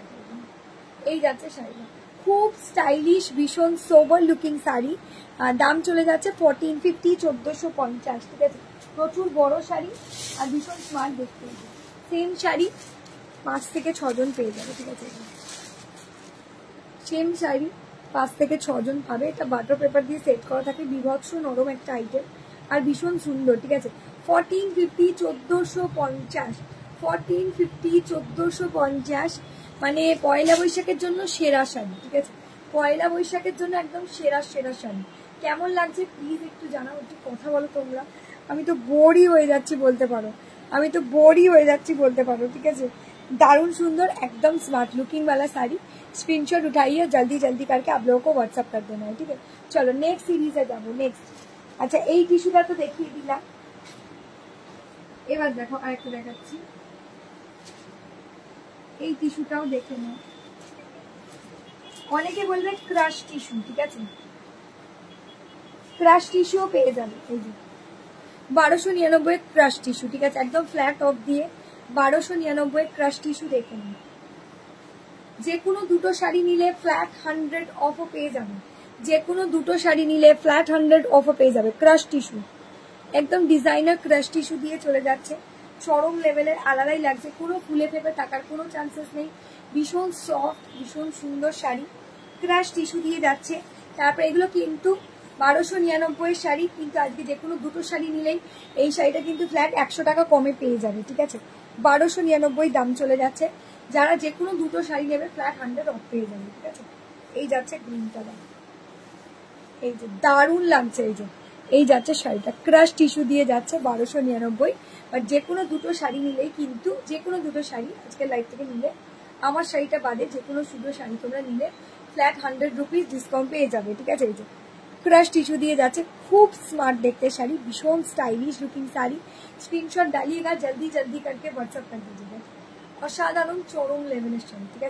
A: এই যাচ্ছে শাড়িটা, খুব স্টাইলিশ, ভীষণ সোবার লুকিং শাড়ি। দাম চলে যাচ্ছে 1450, 1450, ঠিক আছে। প্রচুর বড় শাড়ি আর ভীষণ স্মার্ট দেখতে। সেম শাড়ি 5 থেকে 6 জন পেয়ে যাবে, ঠিক আছে। সেম শাড়ি 5 থেকে 6 জন পাবে। এটা বাটার পেপার দিয়ে সেট করা থাকে, বিভৎস নরম একটা আইটেম আর ভীষণ সুন্দর, ঠিক আছে। 1450, 1450, 1450, 1450, মানে পয়লা বৈশাখের জন্য সেরা শাড়ি, ঠিক আছে। পয়লা বৈশাখের জন্য একদম সেরা সেরা শাড়ি। কেমন লাগছে প্লিজ একটু জানাও, একটু কথা বলো তোমরা। আমি তো বোরই হয়ে যাচ্ছি বলতে পারো, আমি তো বোরই হয়ে যাচ্ছি বলতে পারো, ঠিক আছে। दारुण सुंदर एकदम स्मार्ट लुकिंग वाला साड़ी, स्क्रीनशॉट उठाइए, जल्दी जल्दी करके आप लोगों को व्हाट्सअप कर देना है, ठीक है। चलो नेक्स्ट सीरीज जाबो, नेक्स्ट। अच्छा এই টিস্যুটা তো দেখিয়ে দিলাম, এবার দেখো আরেকটা দেখাচ্ছি, এই টিস্যুটাও দেখে নাও। অনেকে বলবে ক্রাশ টিস্যু, ঠিক আছে, ক্রাশ টিস্যুও পেয়ে যাবে। এই যে 1299 ক্রাশ টিস্যু, ঠিক আছে, একদম ফ্ল্যাট অফ দিয়ে 1299 ক্রাশ টিস্যু দেখে নিন। যে কোনো দুটো শাড়ি নিলে ফ্ল্যাট 100 অফও পেয়ে যাবে, যে কোনো দুটো শাড়ি নিলে ফ্ল্যাট 100 অফও পেয়ে যাবে। ক্রাশ টিস্যু একদম ডিজাইনার ক্রাশ টিস্যু দিয়ে চলে যাচ্ছে, চরম লেভেলের, আলাদাই লাগছে, কোনো ফুলে ফেপে থাকার কোনো চান্সেস নেই, ভীষণ সফট ভীষণ সুন্দর শাড়ি, ক্রাশ টিস্যু দিয়ে যাচ্ছে। তারপর এগুলো কিন্তু 1299 শাড়ি, কিন্তু আজকে যে কোনো দুটো শাড়ি নিলেই এই শাড়িটা কিন্তু ফ্ল্যাট 100 টাকা কমে পেয়ে যাবে, ঠিক আছে। 1299 দাম চলে যাচ্ছে, যারা যে কোনো দুটো শাড়ি নেবে ফ্ল্যাট 100 অফ পেয়ে যাবে, ঠিক আছে। এই যাচ্ছে গ্রিন কালার, এই যে দারুণ লাগছে, এই যে এই যাচ্ছে শাড়িটা, ক্রাশ টিস্যু দিয়ে যাচ্ছে 1299। আর যে কোনো দুটো শাড়ি নিলেই কিন্তু, যে কোনো দুটো শাড়ি আজকে লাইভ থেকে নিলে, আমার শাড়িটা বাদে যে কোনো দুটো শাড়ি তোমরা নিলে ফ্ল্যাট 100 রুপিস ডিসকাউন্ট পেয়ে যাবে, ঠিক আছে। এই যে ক্রাশ টিস্যু দিয়ে যাচ্ছে, খুব স্মার্ट देखते শাড়ি, भीषण स्टाइलिश लुकिंग साड़ी। स्क्रीनशॉट डालिएगा, जल्दी जल्दी करके व्हाट्सएप कर दीजिएगा। असाधारण चरम लेवल शाड़ी, ठीक है,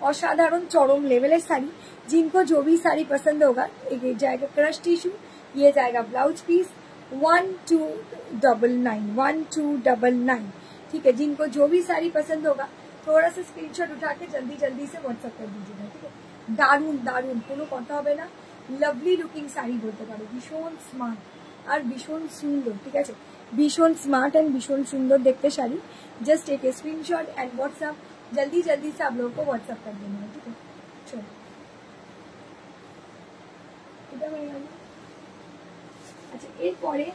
A: असाधारण चरम लेवल साड़ी। जिनको जो भी साड़ी पसंद होगा, ये जाएगा क्रश टिश्यू, ये जाएगा ब्लाउज पीस 1299, ठीक है। जिनको जो भी साड़ी पसंद होगा थोड़ा सा स्क्रीनशॉट उठा के जल्दी जल्दी से व्हाट्सएप कर दीजिएगा, ठीक है। दारुण दारुण कोनो कथा होबे ना, লাভলি লুকিং শাড়ি বলতে পারো, ভীষণ স্মার্ট আর ভীষণ সুন্দর, ঠিক আছে, ভীষণ স্মার্ট এন্ড ভীষণ সুন্দর দেখতে sari. Just take a screenshot and WhatsApp, जल्दी जल्दी से आप लोगों को व्हाट्सएप कर देना है, ठीक है। चलो এটা হয়ে গেল। আচ্ছা এরপরে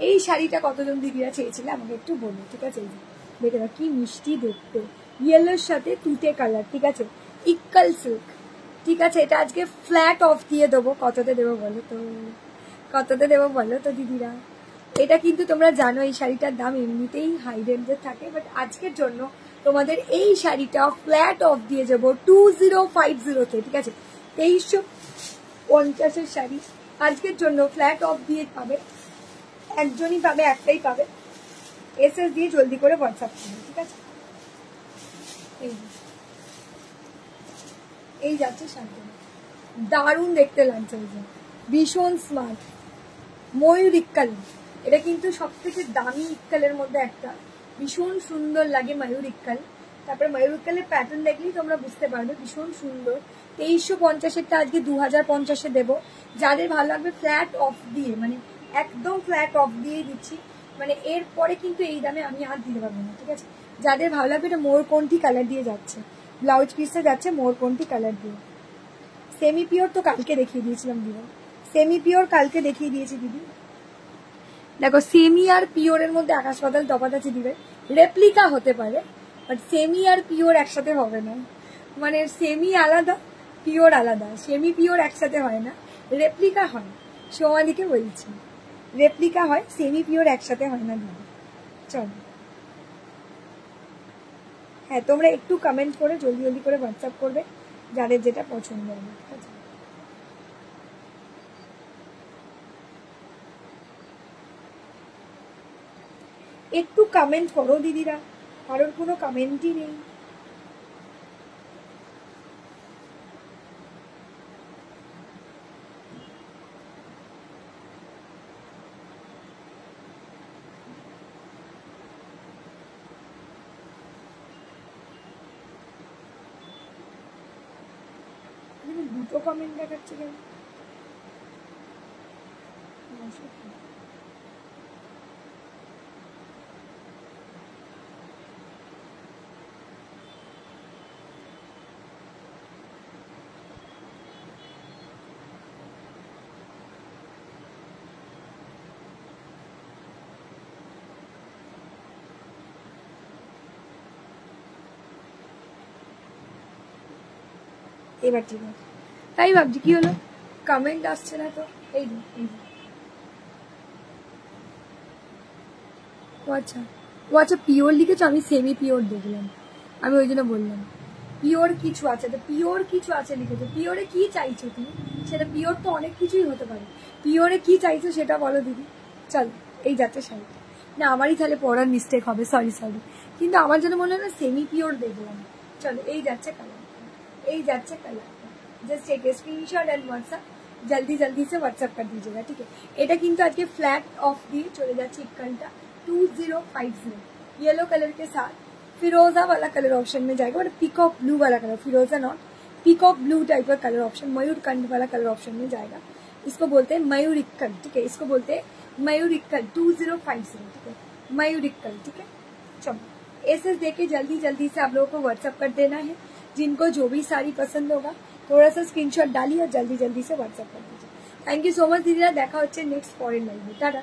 A: এই শাড়িটা কতজন দিদিরা চেয়েছিল আমাকে একটু বলো, ঠিক আছে। এই যে দেখে না কি মিষ্টি দেখতে, ইয়েলোর সাথে তুতে কালার, ঠিক আছে, ইক্কাল সিল্ক, ঠিক আছে। এটা আজকে ফ্ল্যাট অফ দিয়ে দেবো, কততে দেবো বলো তো, কততে দেবো বলো তো দিদিরা। এটা কিন্তু তোমরা জানো এই শাড়িটার দাম এমনিতেই হাই রেঞ্জের থাকে, বাট আজকের জন্য তোমাদের এই শাড়িটা ফ্ল্যাট অফ দিয়ে যাবো 2050-তে, ঠিক আছে। 2350 শাড়ি আজকের জন্য ফ্ল্যাট অফ দিয়ে পাবে, একজনই পাবে, একটাই পাবে, এসএস দিয়ে জলদি করে হোয়াটসঅ্যাপ করবে, ঠিক আছে। এই যাচ্ছে শাড়িটা, দারুণ দেখতে লাগছে, ভীষণ স্মার্ট, ময়ূর ইক্কাল, এটা কিন্তু সব থেকে দামি ইক্কালের মধ্যে একটা, ভীষণ সুন্দর লাগে ময়ূর ইক্কাল। তারপরে ময়ূর ইক্কালের প্যাটার্ন দেখলেই তোমরা বুঝতে পারবে, ভীষণ সুন্দর। 2350-এরটা আজকে 2050-এ দেবো। যাদের ভালো লাগবে ফ্ল্যাট অফ দিয়ে, মানে একদম ফ্ল্যাট অফ দিয়ে দিচ্ছি, মানে এরপরে কিন্তু এই দামে আমি আর দিতে পারবো না, ঠিক আছে। যাদের ভালো লাগবে, এটা মোরকন্ঠি কালার দিয়ে যাচ্ছে, ব্লাউজ পিসটা যাচ্ছে মোরকন্ঠি কালার দিয়ে। সেমি পিওর তো কালকে দেখিয়ে দিয়েছিলাম দিদি, সেমি পিওর কালকে দেখিয়ে দিয়েছি দিদি। দেখো সেমি আর পিওরের মধ্যে আকাশ পাতাল তফাৎ আছে দিবে, রেপ্লিকা হতে পারে বাট সেমি আর পিওর একসাথে হবে না, মানে সেমি আলাদা পিওর আলাদা, সেমি পিওর একসাথে হয় না, রেপ্লিকা হয়, সোমাদিকে বলছি রেপ্লিকা হয়, সেমি পিওর একসাথে হয় না দিদি। চলো হ্যাঁ, তোমরা একটু কমেন্ট করে জলদি জলদি করে হোয়াটসঅ্যাপ করবে যাদের যেটা পছন্দ হবে, ঠিক আছে। একটু কমেন্ট করো দিদিরা, কারোর কোনো কমেন্টই নেই। দুটো কমেন্ট দেখাচ্ছে কেন? এবার ঠিক আছে, তাই ভাবছি কি হলো, কমেন্ট আসছে না তো। এই যে ও আচ্ছা পিওর লিখেছো, আমি সেমি পিওর দেখলাম, আমি ওই জন্য বললাম পিওর কিছু আছে। তো পিওর কিছু আছে লিখেছো, পিওরে কি চাইছো তুমি? সেটা পিওর তো অনেক কিছুই হতে পারে, পিওরে কি চাইছো সেটা বলো দিদি। চল এই যাচ্ছে শাড়ি, না আমারই তাহলে পড়ার মিস্টেক হবে, সরি। কিন্তু আমার জন্য মনে হয় না সেমি পিওর দেখলাম। চলো এই যাচ্ছে কালার, এই যাচ্ছে কালার। जस्ट एक स्क्रीनशॉट एंड व्हाट्सएप, जल्दी से व्हाट्सएप कर दीजिएगा, ठीक है। এটা কিন্তু আজকে फ्लैट ऑफ দিয়ে চলে যাচ্ছে ইকানটা 2050 येलो कलर के साथ फिरोजा वाला कलर ऑप्शन में जाएगा, मतलब पीकॉक ब्लू वाला कलर, फिरोजा नॉट पीकॉक ब्लू टाइप का कलर ऑप्शन, मयूर कंठ वाला कलर ऑप्शन में जाएगा। इसको बोलते हैं मयूरिक्कल, ठीक है, इसको बोलते हैं मयूरिक्कल 2050, ठीक है, मयूरिक्कल, ठीक है। चलो एसेस देके जल्दी से आप लोगों को व्हाट्सएप कर देना है। जिनको जो भी साड़ी पसंद होगा थोड़ा सा स्क्रीनशॉट डालिए और जल्दी से व्हाट्सएप कर दीजिए। थैंक यू सो मच दीदी, देखा होच्छे नेक्स्ट परेर लाइभे, टाटा।